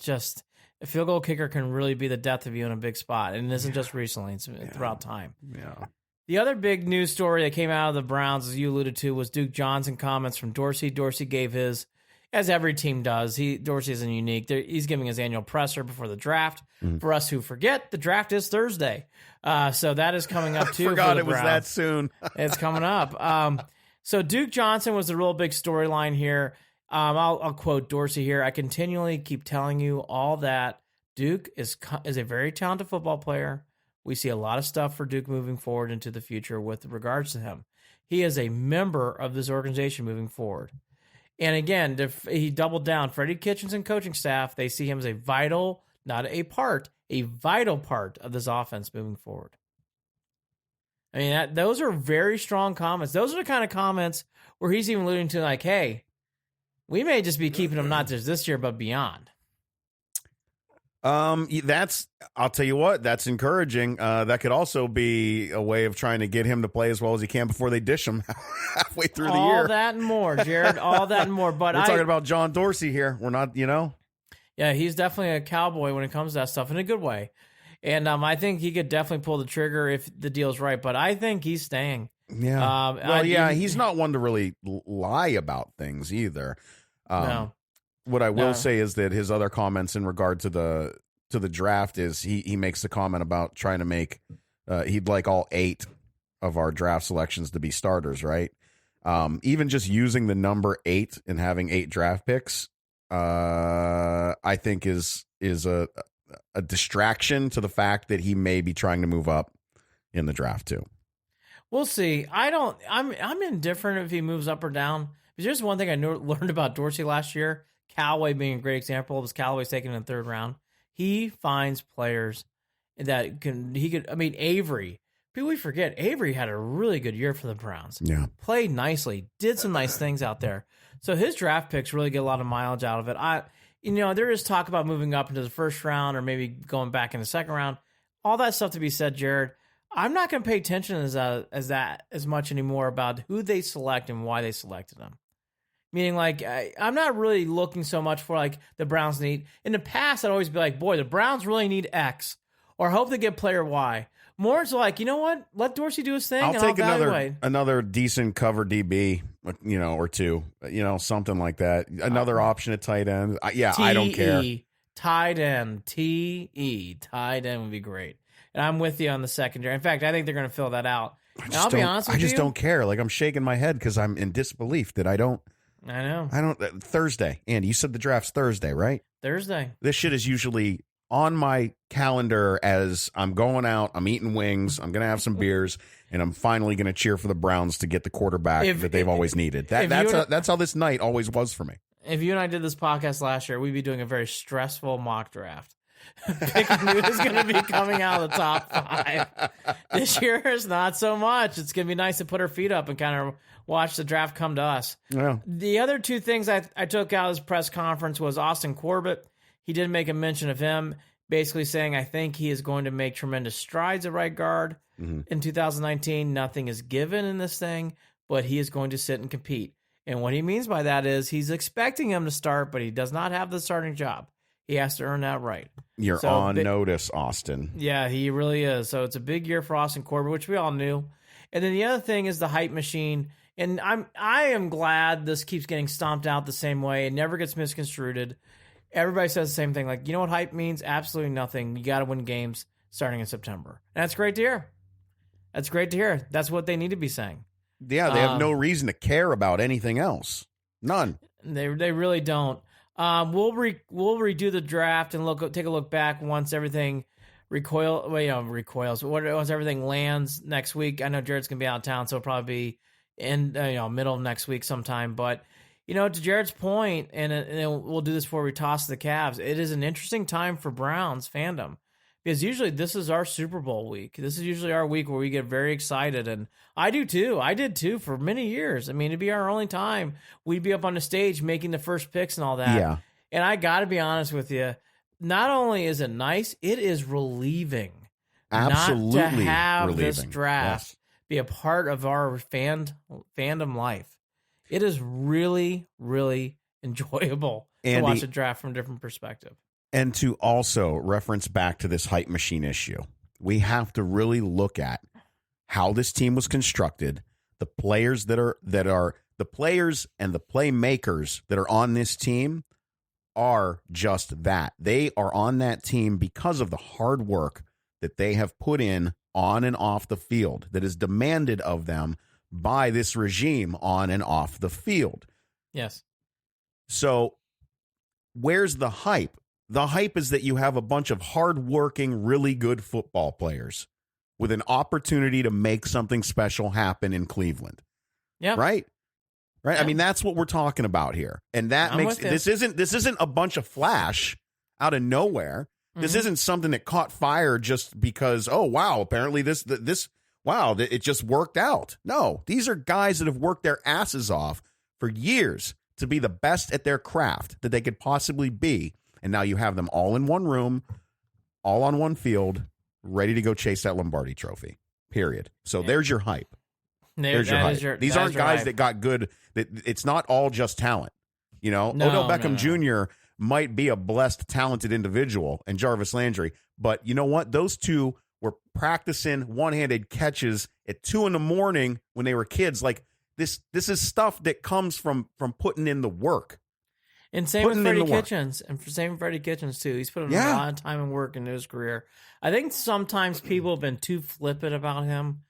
just a field goal kicker can really be the death of you in a big spot. And it isn't just recently, it's throughout time. Yeah. The other big news story that came out of the Browns, as you alluded to, was Duke Johnson comments from Dorsey. Dorsey gave his, as every team does. Dorsey isn't unique. He's giving his annual presser before the draft. For us who forget, the draft is Thursday. So that is coming up too. I forgot for the it was Browns. that soon. It's coming up. So Duke Johnson was the real big storyline here. I'll quote Dorsey here. I continually keep telling you all that Duke is a very talented football player. We see a lot of stuff for Duke moving forward into the future with regards to him. He is a member of this organization moving forward. And again, he doubled down. Freddie Kitchens and coaching staff, they see him as a vital not a part, a vital part of this offense moving forward. I mean, those are very strong comments. Those are the kind of comments where he's even alluding to, like, hey, we may just be keeping him not just this year, but beyond. I'll tell you what, that's encouraging. That could also be a way of trying to get him to play as well as he can before they dish him halfway through the year. All that and more, Jared. All that and more. But we're talking about John Dorsey here. We're not, Yeah, he's definitely a cowboy when it comes to that stuff in a good way. And I think he could definitely pull the trigger if the deal's right. But I think he's staying. Yeah. He's not one to really lie about things either. No. What I will say is that his other comments in regard to the draft is he makes the comment about trying to make he'd like all 8 of our draft selections to be starters, right? Even just using the number 8 and having 8 draft picks, I think is a distraction to the fact that he may be trying to move up in the draft too. We'll see. I'm indifferent if he moves up or down. There's just one thing I learned about Dorsey last year. Callaway being a great example. Was Callaway's taken in the 3rd round. He finds players that Avery. People forget Avery had a really good year for the Browns. Yeah. Played nicely, did some nice things out there. So his draft picks really get a lot of mileage out of it. There is talk about moving up into the 1st round or maybe going back in the 2nd round. All that stuff to be said, Jared. I'm not going to pay attention as much anymore about who they select and why they selected them. Meaning, like, I'm not really looking so much for, like, the Browns need. In the past, I'd always be like, boy, the Browns really need X. Or hope they get player Y. More it's like, you know what? Let Dorsey do his thing. I'll take evaluate. another decent cover DB, or 2, something like that. Another option at tight end. I don't care. Tight end. T-E. Tight end would be great. And I'm with you on the secondary. In fact, I think they're going to fill that out. I'll be honest with you. I just don't care. Like, I'm shaking my head because I'm in disbelief that I don't. I know. Thursday. Andy, you said the draft's Thursday, right? Thursday. This shit is usually on my calendar as I'm going out, I'm eating wings, I'm going to have some beers, and I'm finally going to cheer for the Browns to get the quarterback that they've always needed. That's how this night always was for me. If you and I did this podcast last year, we'd be doing a very stressful mock draft. Picking who is going to be coming out of the top 5. This year is not so much. It's going to be nice to put our feet up and kind of watch the draft come to us. Yeah. The other 2 things I took out of his press conference was Austin Corbett. He did make a mention of him, basically saying, I think he is going to make tremendous strides at right guard in 2019. Nothing is given in this thing, but he is going to sit and compete. And what he means by that is he's expecting him to start, but he does not have the starting job. He has to earn that right. You're on notice, Austin. Yeah, he really is. So it's a big year for Austin Corbett, which we all knew. And then the other thing is the hype machine. And I am glad this keeps getting stomped out the same way. It never gets misconstrued. Everybody says the same thing. Like, you know what hype means? Absolutely nothing. You got to win games starting in September. And that's great to hear. That's great to hear. That's what they need to be saying. Yeah, they have no reason to care about anything else. None. They really don't. We'll redo the draft and take a look back once everything recoils. Once everything lands next week. I know Jared's gonna be out of town, so it'll probably be in middle of next week sometime. But to Jared's point, and we'll do this before we toss the Cavs. It is an interesting time for Browns fandom. Because usually this is our Super Bowl week. This is usually our week where we get very excited. And I do too. I did too for many years. I mean, it'd be our only time. We'd be up on the stage making the first picks and all that. Yeah. And I got to be honest with you. Not only is it nice, it is relieving. Absolutely not to have relieving. This draft be a part of our fandom life. It is really, really enjoyable to watch a draft from a different perspective. And to also reference back to this hype machine issue, we have to really look at how this team was constructed, the players that are the players and the playmakers that are on this team are just that. They are on that team because of the hard work that they have put in on and off the field that is demanded of them by this regime on and off the field. Yes. So where's the hype? The hype is that you have a bunch of hardworking, really good football players with an opportunity to make something special happen in Cleveland. Yeah. Right? Yeah. I mean, that's what we're talking about here. And that I'm makes this isn't a bunch of flash out of nowhere. This isn't something that caught fire just because, oh, wow, apparently it just worked out. No, these are guys that have worked their asses off for years to be the best at their craft that they could possibly be. And now you have them all in one room, all on one field, ready to go chase that Lombardi trophy, period. So there's your hype. There's your hype. These aren't guys that got good. It's not all just talent. You know, Odell Beckham Jr. might be a blessed, talented individual, and Jarvis Landry. But you know what? Those two were practicing one-handed catches at 2 a.m. when they were kids. Like this is stuff that comes from putting in the work. And same with Freddie Kitchens. And same with Freddie Kitchens, too. He's put in a lot of time and work into his career. I think sometimes people have been too flippant about him.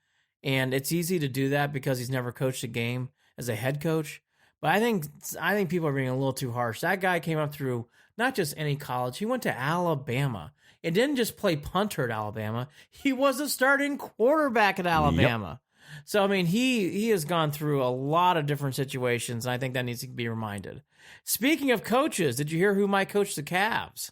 And it's easy to do that because he's never coached a game as a head coach. But I think people are being a little too harsh. That guy came up through not just any college. He went to Alabama. And didn't just play punter at Alabama. He was a starting quarterback at Alabama. Yep. So, I mean, he has gone through a lot of different situations, and I think that needs to be reminded. Speaking of coaches, did you hear who might coach the Cavs?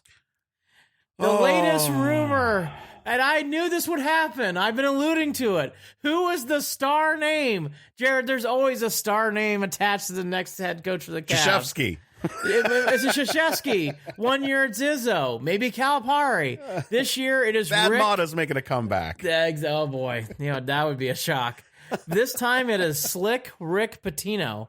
The latest rumor, and I knew this would happen. I've been alluding to it. Who is the star name? Jared, there's always a star name attached to the next head coach for the Cavs. Krzyzewski. It's a Krzyzewski. 1 year it's Izzo. Maybe Calipari. This year it is Bad Rick. Mata's making a comeback. Oh, boy. That would be a shock. This time it is slick Rick Pitino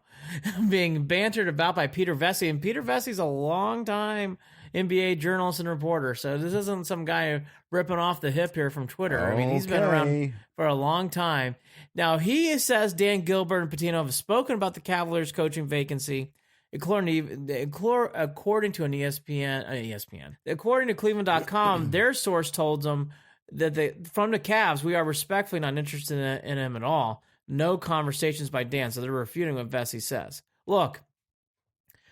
being bantered about by Peter Vesey. And Peter Vesey's a long-time NBA journalist and reporter. So this isn't some guy ripping off the hip here from Twitter. I mean, he's been around for a long time. Now, he says Dan Gilbert and Pitino have spoken about the Cavaliers coaching vacancy. According to an ESPN, according to Cleveland.com, their source told them that from the Cavs, we are respectfully not interested in him at all. No conversations by Dan, so they're refuting what Vesey says. Look,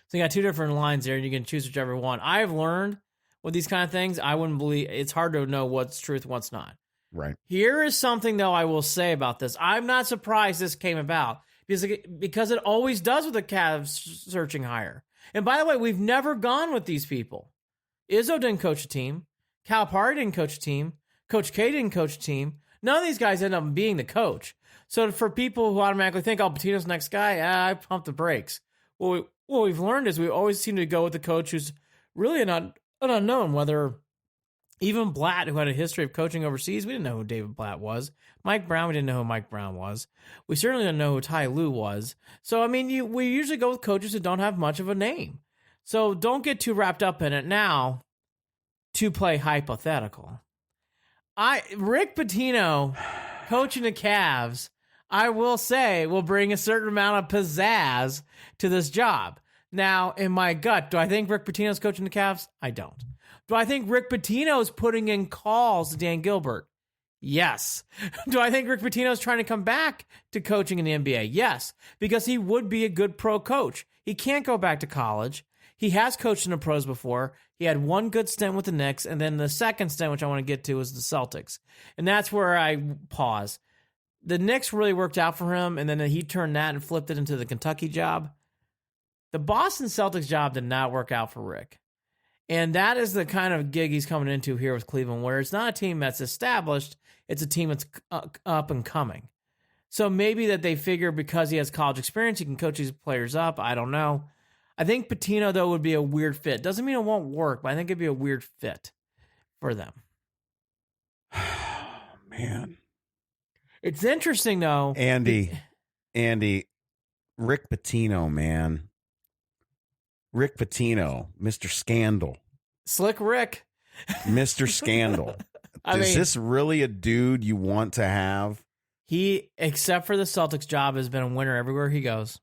so you got two different lines there, and you can choose whichever one. I've learned with these kind of things, I wouldn't believe it's hard to know what's truth and what's not. Right. Here is something, though, I will say about this. I'm not surprised this came about. Because it always does with the Cavs searching higher. And by the way, we've never gone with these people. Izzo didn't coach a team. Calipari didn't coach a team. Coach K didn't coach a team. None of these guys end up being the coach. So for people who automatically think, oh, Pitino's next guy, I pump the brakes. What we've learned is we always seem to go with the coach who's really an unknown, whether even Blatt, who had a history of coaching overseas, we didn't know who David Blatt was. Mike Brown, we didn't know who Mike Brown was. We certainly didn't know who Ty Lue was. So, I mean, we usually go with coaches who don't have much of a name. So don't get too wrapped up in it now to play hypothetical. Rick Pitino coaching the Cavs, I will say, will bring a certain amount of pizzazz to this job. Now, in my gut, do I think Rick Pitino's coaching the Cavs? I don't. Do I think Rick Pitino is putting in calls to Dan Gilbert? Yes. Do I think Rick Pitino is trying to come back to coaching in the NBA? Yes, because he would be a good pro coach. He can't go back to college. He has coached in the pros before. He had one good stint with the Knicks, and then the second stint, which I want to get to, is the Celtics. And that's where I pause. The Knicks really worked out for him, and then he turned that and flipped it into the Kentucky job. The Boston Celtics job did not work out for Rick. And that is the kind of gig he's coming into here with Cleveland, where it's not a team that's established, it's a team that's up and coming. So maybe that they figure because he has college experience, he can coach these players up. I don't know. I think Pitino, though, would be a weird fit. Doesn't mean it won't work, but I think it'd be a weird fit for them. Man. It's interesting, though. Andy, Rick Pitino, man. Rick Pitino, Mr. Scandal. Slick Rick. Mr. Scandal. Is this really a dude you want to have? He, except for the Celtics job, has been a winner everywhere he goes.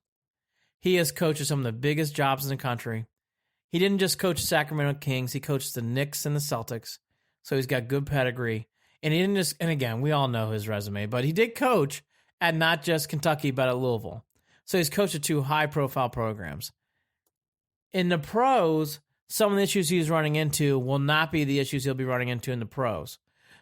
He has coached some of the biggest jobs in the country. He didn't just coach the Sacramento Kings. He coached the Knicks and the Celtics. So he's got good pedigree. And he didn't just, and again, we all know his resume, but he did coach at not just Kentucky, but at Louisville. So he's coached at two high-profile programs. In the pros, some of the issues he's running into will not be the issues he'll be running into in the pros.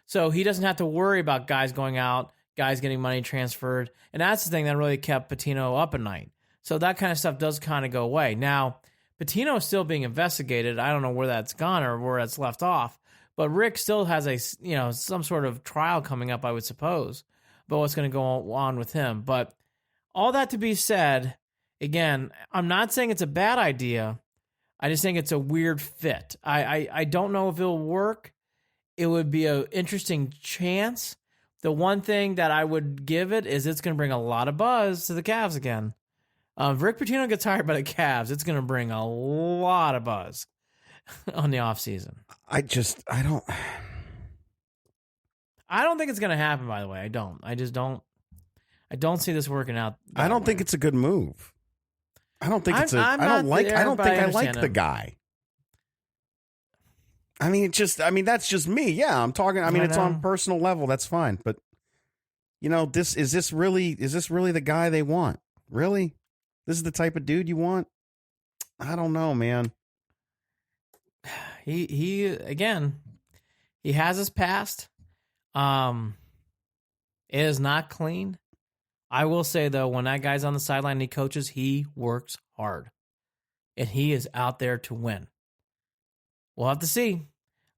So he doesn't have to worry about guys going out, guys getting money transferred. And that's the thing that really kept Pitino up at night. So that kind of stuff does kind of go away. Now, Pitino is still being investigated. I don't know where that's gone or where that's left off. But Rick still has some sort of trial coming up, I would suppose, about what's going to go on with him. But all that to be said, again, I'm not saying it's a bad idea. I just think it's a weird fit. I don't know if it'll work. It would be an interesting chance. The one thing that I would give it is it's going to bring a lot of buzz to the Cavs again. If Rick Pitino gets hired by the Cavs, it's going to bring a lot of buzz on the offseason. I don't think it's going to happen, by the way. I don't see this working out. I don't think it's a good move. I don't think I don't like the guy. I mean, that's just me. Yeah, I'm talking. I mean, it's on personal level. That's fine. But is this really the guy they want? Really? This is the type of dude you want? I don't know, man. He has his past. It is not clean. I will say, though, when that guy's on the sideline and he coaches, he works hard. And he is out there to win. We'll have to see.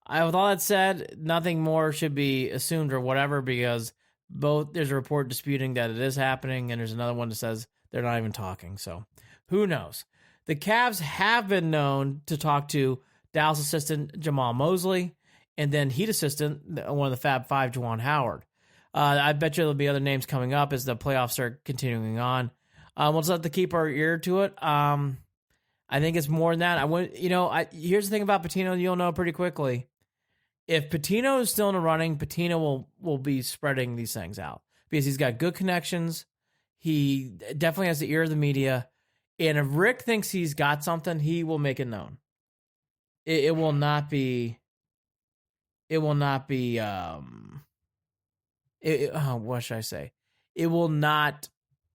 With all that said, nothing more should be assumed or whatever, because there's a report disputing that it is happening, and there's another one that says they're not even talking. So who knows? The Cavs have been known to talk to Dallas assistant Jamal Mosley, and then Heat assistant, one of the Fab Five, Juwan Howard. I bet you there'll be other names coming up as the playoffs are continuing on. We'll just have to keep our ear to it. I think it's more than that. Here's the thing about Pitino, you'll know pretty quickly. If Pitino is still in the running, Pitino will be spreading these things out because he's got good connections. He definitely has the ear of the media. And if Rick thinks he's got something, he will make it known. It will not be. What should I say? It will not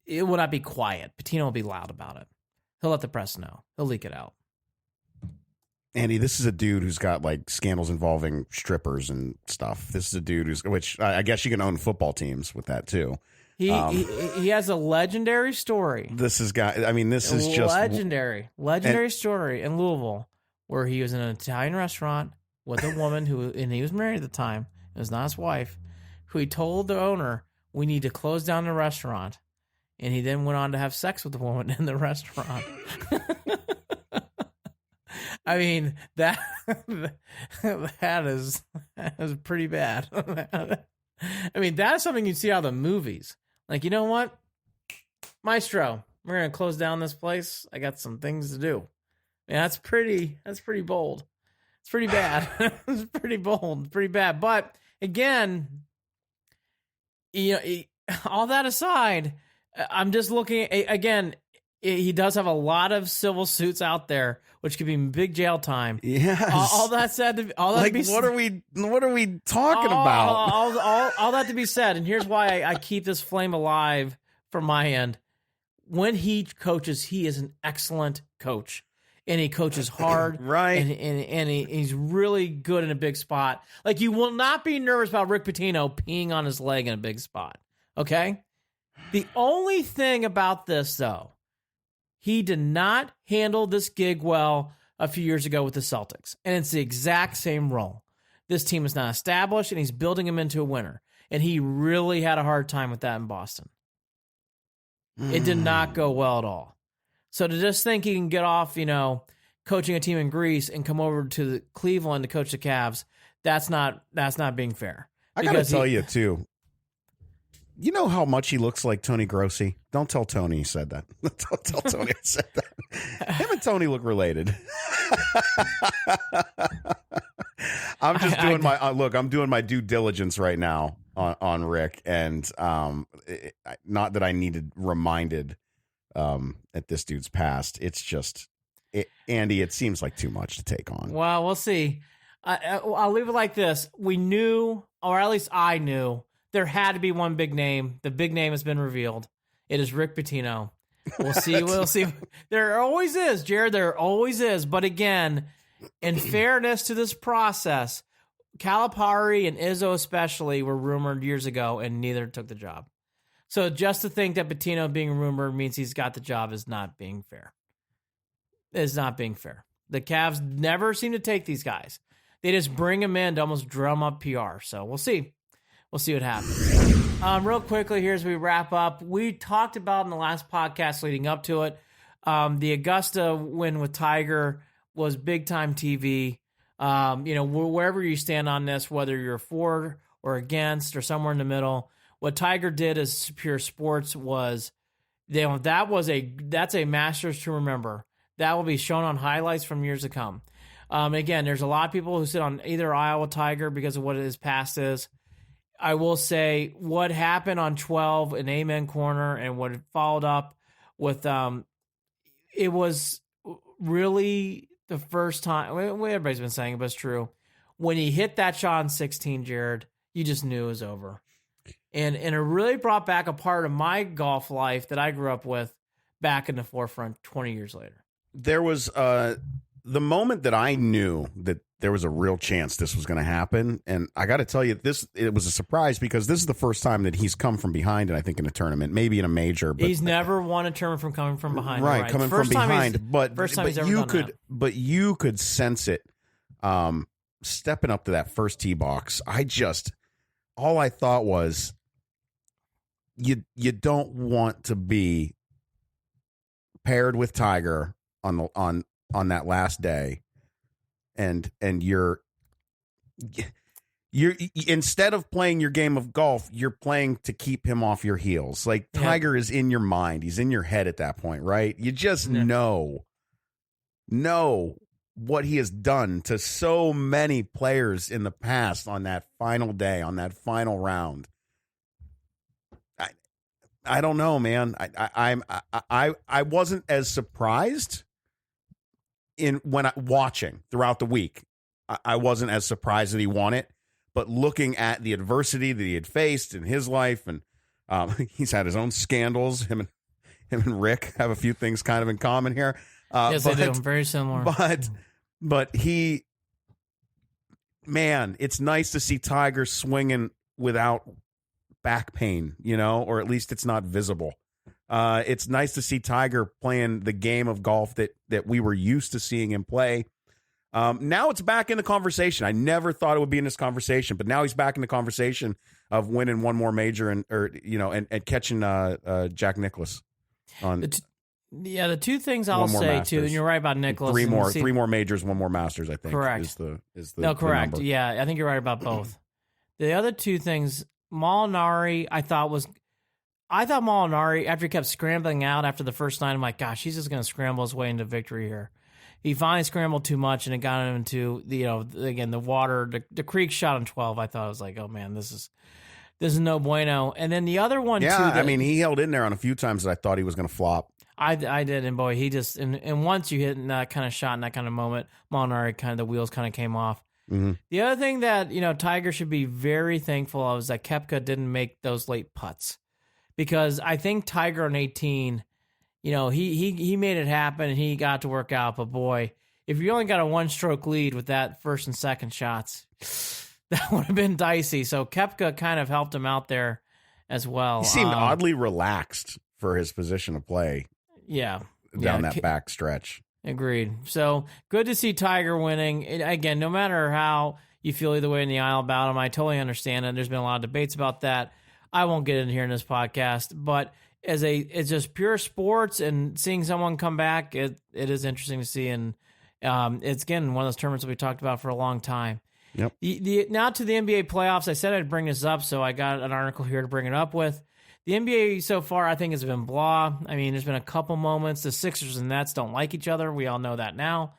be quiet. Pitino will be loud about it. He'll let the press know. He'll leak it out. Andy, this is a dude who's got like scandals involving strippers and stuff. This is a dude which I guess you can own football teams with that too. He has a legendary story. This is just legendary story in Louisville where he was in an Italian restaurant with a woman and he was married at the time. It was not his wife, who he told the owner, "We need to close down the restaurant." And he then went on to have sex with the woman in the restaurant. I mean, that is pretty bad. I mean, that is something you see out of the movies. Like, you know what? Maestro, we're going to close down this place. I got some things to do. Yeah, that's pretty bold. It's pretty bad. It's pretty bold, pretty bad. But again, all that aside, I'm just looking again. He does have a lot of civil suits out there, which could be big jail time. Yes. All that said, what are we talking about? All that to be said, and here's why I keep this flame alive from my end. When he coaches, he is an excellent coach, and he coaches hard, right? And he's really good in a big spot. Like, you will not be nervous about Rick Pitino peeing on his leg in a big spot. Okay. The only thing about this, though, he did not handle this gig well a few years ago with the Celtics. And it's the exact same role. This team is not established, and he's building him into a winner. And he really had a hard time with that in Boston. It did not go well at all. So to just think he can get off, coaching a team in Greece and come over to Cleveland to coach the Cavs, that's not being fair. I got to tell you, too. You know how much he looks like Tony Grossi? Don't tell Tony he said that. Don't tell Tony I said that. Him and Tony look related. I'm just doing I'm doing my due diligence right now on Rick, and not that I needed reminded at this dude's past. It's just, Andy, it seems like too much to take on. Well, we'll see. I'll leave it like this. We knew, or at least I knew, there had to be one big name. The big name has been revealed. It is Rick Pitino. We'll see. We'll see. There always is, Jared. There always is. But again, in fairness to this process, Calipari and Izzo especially were rumored years ago, and neither took the job. So just to think that Pitino being rumored means he's got the job is not being fair. It's not being fair. The Cavs never seem to take these guys. they just bring him in to almost drum up PR. So we'll see. We'll see what happens. Real quickly here as we wrap up, we talked about in the last podcast leading up to it, the Augusta win with Tiger was big time TV. Wherever you stand on this, whether you're for or against or somewhere in the middle, what Tiger did as pure sports was, that's a Masters to remember. That will be shown on highlights from years to come. Again, there's a lot of people who sit on either aisle with Tiger because of what his past is. I will say what happened on 12 in Amen Corner and what it followed up with, it was really the first time, everybody's been saying it, but it's true. When he hit that shot on 16, Jared, you just knew it was over. And it really brought back a part of my golf life that I grew up with back in the forefront 20 years later. There was the moment that I knew that there was a real chance this was going to happen. And I got to tell you, it was a surprise because this is the first time that he's come from behind, and I think in a tournament, maybe in a major. But he's never won a tournament from coming from behind. Right, coming from behind. But you could sense it stepping up to that first tee box. All I thought was, you don't want to be paired with Tiger on that last day, and you're instead of playing your game of golf, you're playing to keep him off your heels. Like, Tiger is in your mind, he's in your head at that point, right? You just know what he has done to so many players in the past on that final day, on that final round. I don't know, man. I wasn't as surprised when watching throughout the week. I wasn't as surprised that he won it, but looking at the adversity that he had faced in his life, and he's had his own scandals. Him and Rick have a few things kind of in common here. Yes, they do. Very similar. But it's nice to see Tiger swinging without back pain, or at least it's not visible. It's nice to see Tiger playing the game of golf that we were used to seeing him play. Now it's back in the conversation. I never thought it would be in this conversation, but now he's back in the conversation of winning one more major and catching Jack Nicklaus on. The two things I'll say too, and you're right about Nicklaus. Three more majors, one more Masters, I think. Correct. Is the correct. number. Yeah, I think you're right about both. The other two things, Molinari, I thought Molinari, after he kept scrambling out after the first night, I'm like, gosh, he's just going to scramble his way into victory here. He finally scrambled too much, and it got him into the water, the creek shot on 12. I thought, I was like, oh man, this is no bueno. And then the other one, he held in there on a few times that I thought he was going to flop. I did, and boy, he just and once you hit that kind of shot in that kind of moment, Molinari the wheels kind of came off. Mm-hmm. The other thing that Tiger should be very thankful of is that Koepka didn't make those late putts, because I think Tiger on 18, he made it happen and he got to work out. But boy, if you only got a 1-stroke lead with that first and second shots, that would have been dicey. So Koepka kind of helped him out there as well. He seemed oddly relaxed for his position of play. Yeah, down that back stretch. Agreed. So good to see Tiger winning. Again, no matter how you feel either way in the aisle about him, I totally understand it. There's been a lot of debates about that. I won't get in here in this podcast, but it's just pure sports, and seeing someone come back, it is interesting to see. And it's, again, one of those tournaments that we talked about for a long time. Yep. Now to the NBA playoffs, I said I'd bring this up, so I got an article here to bring it up with. The NBA so far, I think, has been blah. I mean, there's been a couple moments. The Sixers and Nets don't like each other. We all know that now.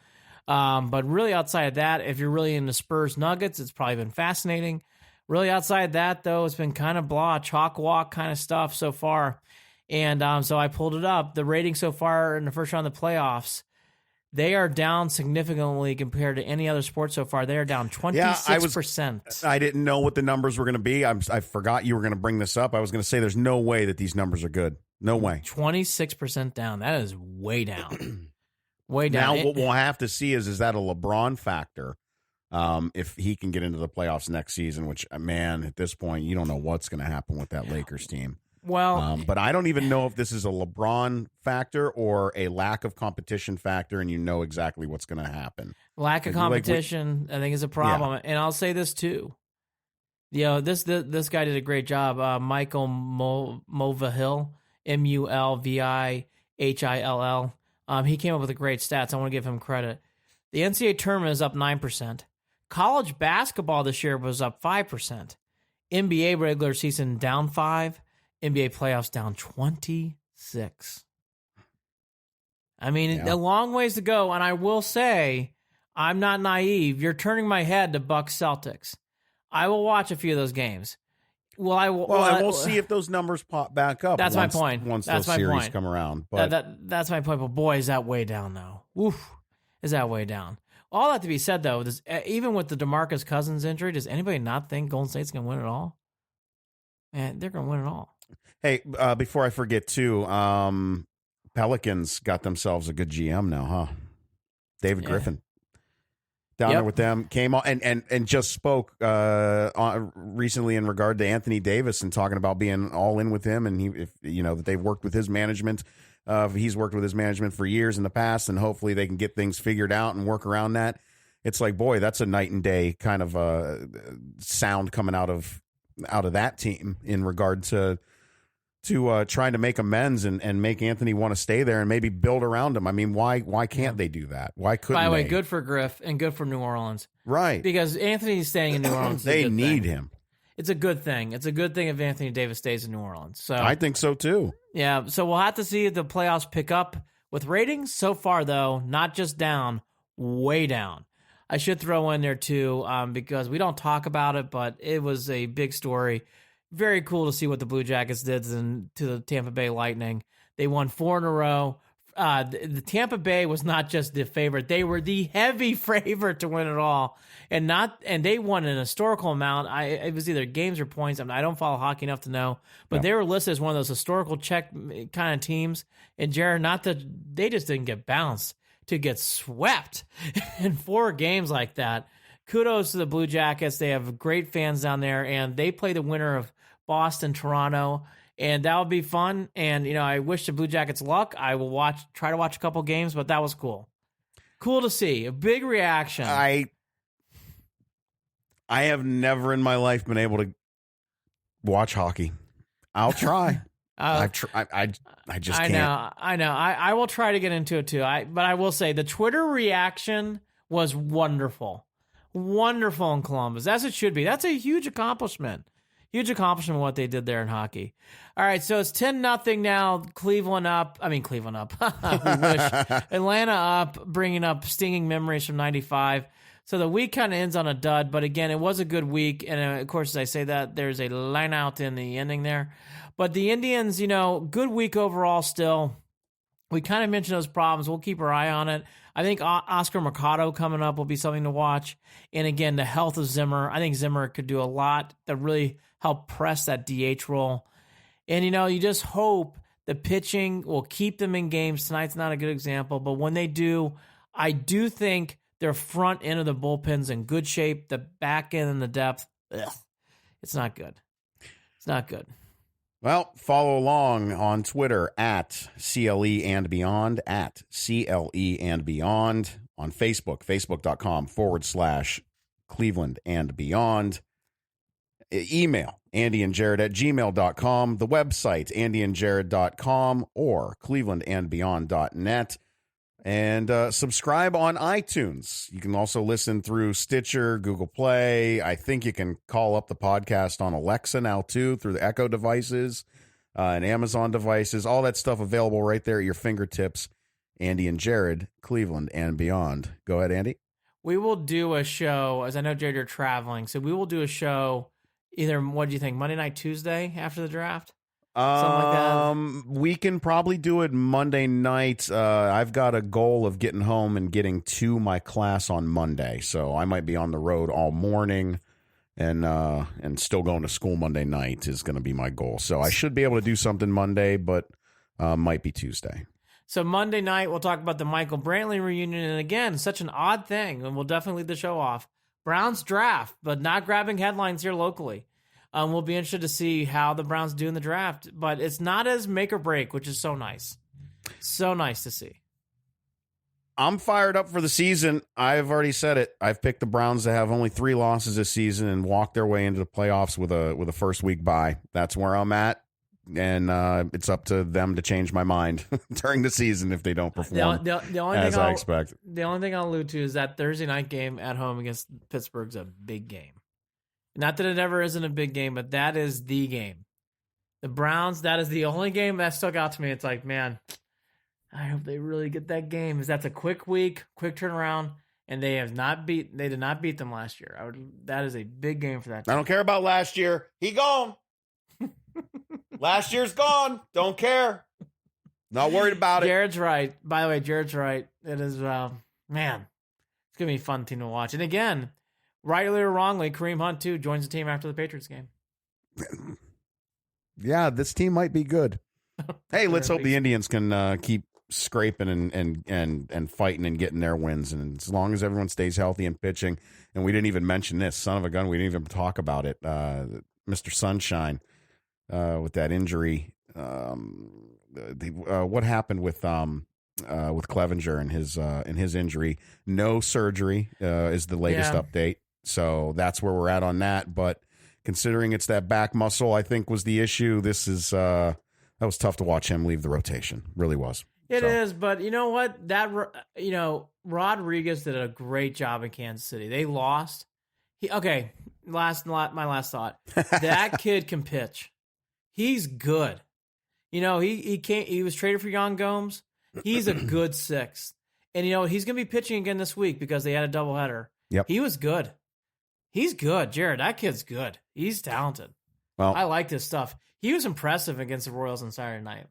But really outside of that, if you're really into Spurs Nuggets, it's probably been fascinating. Really outside that, though, it's been kind of blah, chalk walk kind of stuff so far. And so I pulled it up. The rating so far in the first round of the playoffs, they are down significantly compared to any other sport so far. They are down 26%. I didn't know what the numbers were going to be. I forgot you were going to bring this up. I was going to say there's no way that these numbers are good. No way. 26% down. That is way down. Way down. Now what we'll have to see is that a LeBron factor? If he can get into the playoffs next season, which, man, at this point, you don't know what's going to happen with that Lakers team. Well, But I don't even know if this is a LeBron factor or a lack of competition factor, and you know exactly what's going to happen. lack of competition, I think, is a problem. Yeah. And I'll say this too. This guy did a great job. Michael Mulvihill, Mulvihill. He came up with a great stats. I want to give him credit. The NCAA tournament is up 9%. College basketball this year was up 5%. NBA regular season down 5%. NBA playoffs down 26%. I mean, a long ways to go. And I will say, I'm not naive. You're turning my head to Bucks Celtics. I will watch a few of those games. And we'll see if those numbers pop back up. That's my point. Once that's those my series point. come around. But that's my point. But boy, is that way down though. Oof, is that way down? All that to be said though, even with the DeMarcus Cousins injury, does anybody not think Golden State's going to win it all? Man, they're going to win it all. Hey, before I forget too, Pelicans got themselves a good GM now, huh? David Griffin. Down there with them, came on and just spoke recently in regard to Anthony Davis and talking about being all in with him, and that they've worked with his management. He's worked with his management for years in the past, and hopefully they can get things figured out and work around that. It's like, boy, that's a night and day kind of sound coming out of that team in regard to trying to make amends and make Anthony want to stay there and maybe build around him. I mean, why can't they do that? Why couldn't they? By the way, good for Griff and good for New Orleans. Right. Because Anthony's staying in New Orleans. They need him. It's a good thing. It's a good thing if Anthony Davis stays in New Orleans. So I think so too. Yeah, so we'll have to see if the playoffs pick up with ratings. So far, though, not just down, way down. I should throw in there, too, because we don't talk about it, but it was a big story. Very cool to see what the Blue Jackets did to the Tampa Bay Lightning. They won 4 in a row. The Tampa Bay was not just the favorite; they were the heavy favorite to win it all, and they won an historical amount. It was either games or points. I mean, I don't follow hockey enough to know, but they were listed as one of those historical check kind of teams. And Jared, not that they just didn't get bounced, to get swept in 4 games like that. Kudos to the Blue Jackets. They have great fans down there, and they play the winner of Boston, Toronto. And that would be fun. And, I wish the Blue Jackets luck. I will try to watch a couple games, but that was cool. Cool to see. A big reaction. I have never in my life been able to watch hockey. I'll try. I just can't. I know. I will try to get into it too. But I will say the Twitter reaction was wonderful. Wonderful in Columbus. As it should be. That's a huge accomplishment. Huge accomplishment what they did there in hockey. All right, so it's 10-0 now. Cleveland up. We wish. Atlanta up, bringing up stinging memories from 95. So the week kind of ends on a dud, but again, it was a good week. And of course, as I say that, there's a line out in the ending there. But the Indians, good week overall still. We kind of mentioned those problems. We'll keep our eye on it. I think Oscar Mercado coming up will be something to watch. And again, the health of Zimmer. I think Zimmer could do a lot to really help press that DH role. And, you just hope the pitching will keep them in games. Tonight's not a good example, but when they do, I do think their front end of the bullpen's in good shape. The back end and the depth, it's not good. It's not good. Well, follow along on Twitter at CLE and Beyond, at CLE and Beyond, on Facebook, facebook.com/Cleveland and Beyond. Email andyandjared@gmail.com, the website andyandjared.com or clevelandandbeyond.net, and subscribe on iTunes. You can also listen through Stitcher, Google Play. I think you can call up the podcast on Alexa now too, through the Echo devices and Amazon devices. All that stuff available right there at your fingertips. Andy and Jared, Cleveland and Beyond. Go ahead, Andy. We will do a show, as I know, Jared, you're traveling, so we will do a show either, what do you think, Monday night, Tuesday after the draft? Something like that. We can probably do it Monday night. I've got a goal of getting home and getting to my class on Monday, so I might be on the road all morning and still going to school Monday night is going to be my goal. So I should be able to do something Monday, but might be Tuesday. So Monday night, we'll talk about the Michael Brantley reunion, and again, such an odd thing, and we'll definitely lead the show off. Browns draft, but not grabbing headlines here locally. We'll be interested to see how the Browns do in the draft, but it's not as make or break, which is so nice. So nice to see. I'm fired up for the season. I've already said it. I've picked the Browns to have only 3 losses this season and walk their way into the playoffs with a first week bye. That's where I'm at, and it's up to them to change my mind during the season if they don't perform The only as thing I expect. The only thing I'll allude to is that Thursday night game at home against Pittsburgh's a big game. Not that it ever isn't a big game, but that is the game. The Browns, that is the only game that stuck out to me. It's like, man, I hope they really get that game, because that's a quick week, quick turnaround, and they did not beat them last year. That is a big game for that team. I don't care about last year. He gone. Last year's gone. Don't care. Not worried about it. Jared's right. By the way, Jared's right. It is, man, it's going to be a fun team to watch. And again, rightly or wrongly, Kareem Hunt, too, joins the team after the Patriots game. Yeah, this team might be good. Hey, let's hope the Indians can keep scraping and fighting and getting their wins. And as long as everyone stays healthy and pitching, and we didn't even mention this, son of a gun, we didn't even talk about it. Mr. Sunshine with that injury. What happened with Clevenger and his injury? No surgery is the latest update. So that's where we're at on that. But considering it's that back muscle, I think was the issue. This is that was tough to watch him leave the rotation. Really was. It is, but you know what? Rodriguez did a great job in Kansas City. They lost. My last thought. That kid can pitch. He's good. He was traded for Jan Gomes. He's a good 6th. And he's going to be pitching again this week because they had a doubleheader. Yep. He was good. He's good, Jared. That kid's good. He's talented. Well, I like this stuff. He was impressive against the Royals on Saturday night.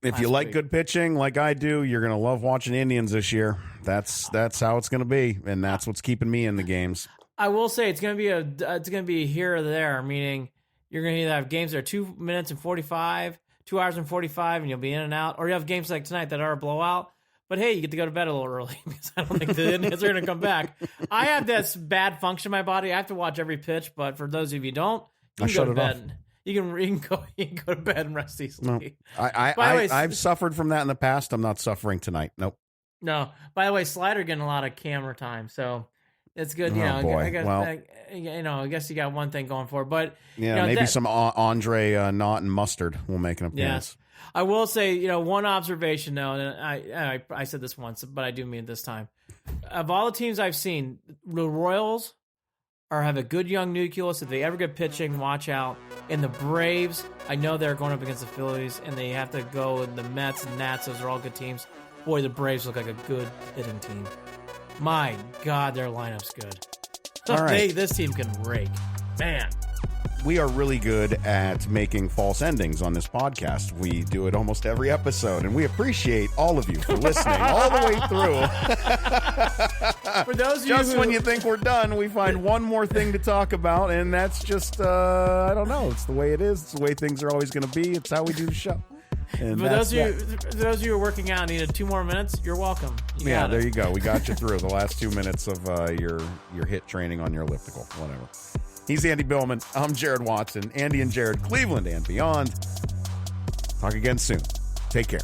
If you like good pitching like I do, you're going to love watching Indians this year. That's how it's going to be, and that's what's keeping me in the games. I will say it's going to be here or there, meaning you're going to either have games that are 2 minutes and 45, 2 hours and 45, and you'll be in and out, or you have games like tonight that are a blowout. But hey, you get to go to bed a little early because I don't think the Indians are going to come back. I have this bad function in my body. I have to watch every pitch, but for those of you who don't, you can go to bed. You can go to bed and rest easily. No. I've suffered from that in the past. I'm not suffering tonight. Nope. No. By the way, Slider getting a lot of camera time, so it's good. I guess you got one thing going for it, but maybe some Andre Knott and Mustard will make an appearance. Yes. I will say, one observation though, and I said this once, but I do mean it this time. Of all the teams I've seen, the Royals have a good young nucleus. If they ever get pitching, watch out. And the Braves, I know they're going up against the Phillies, and they have to go with the Mets and Nats. Those are all good teams. Boy, the Braves look like a good hitting team. My God, their lineup's good. So all right. This team can rake. Man. We are really good at making false endings on this podcast. We do it almost every episode, and we appreciate all of you for listening all the way through. For those of you when you think we're done, we find one more thing to talk about, and that's just, I don't know. It's the way it is. It's the way things are always going to be. It's how we do the show. And for those of you who are working out and needed 2 more minutes, you're welcome. There you go. We got you through the last 2 minutes of your HIIT training on your elliptical, whatever. He's Andy Billman. I'm Jared Watson. Andy and Jared, Cleveland and beyond. Talk again soon. Take care.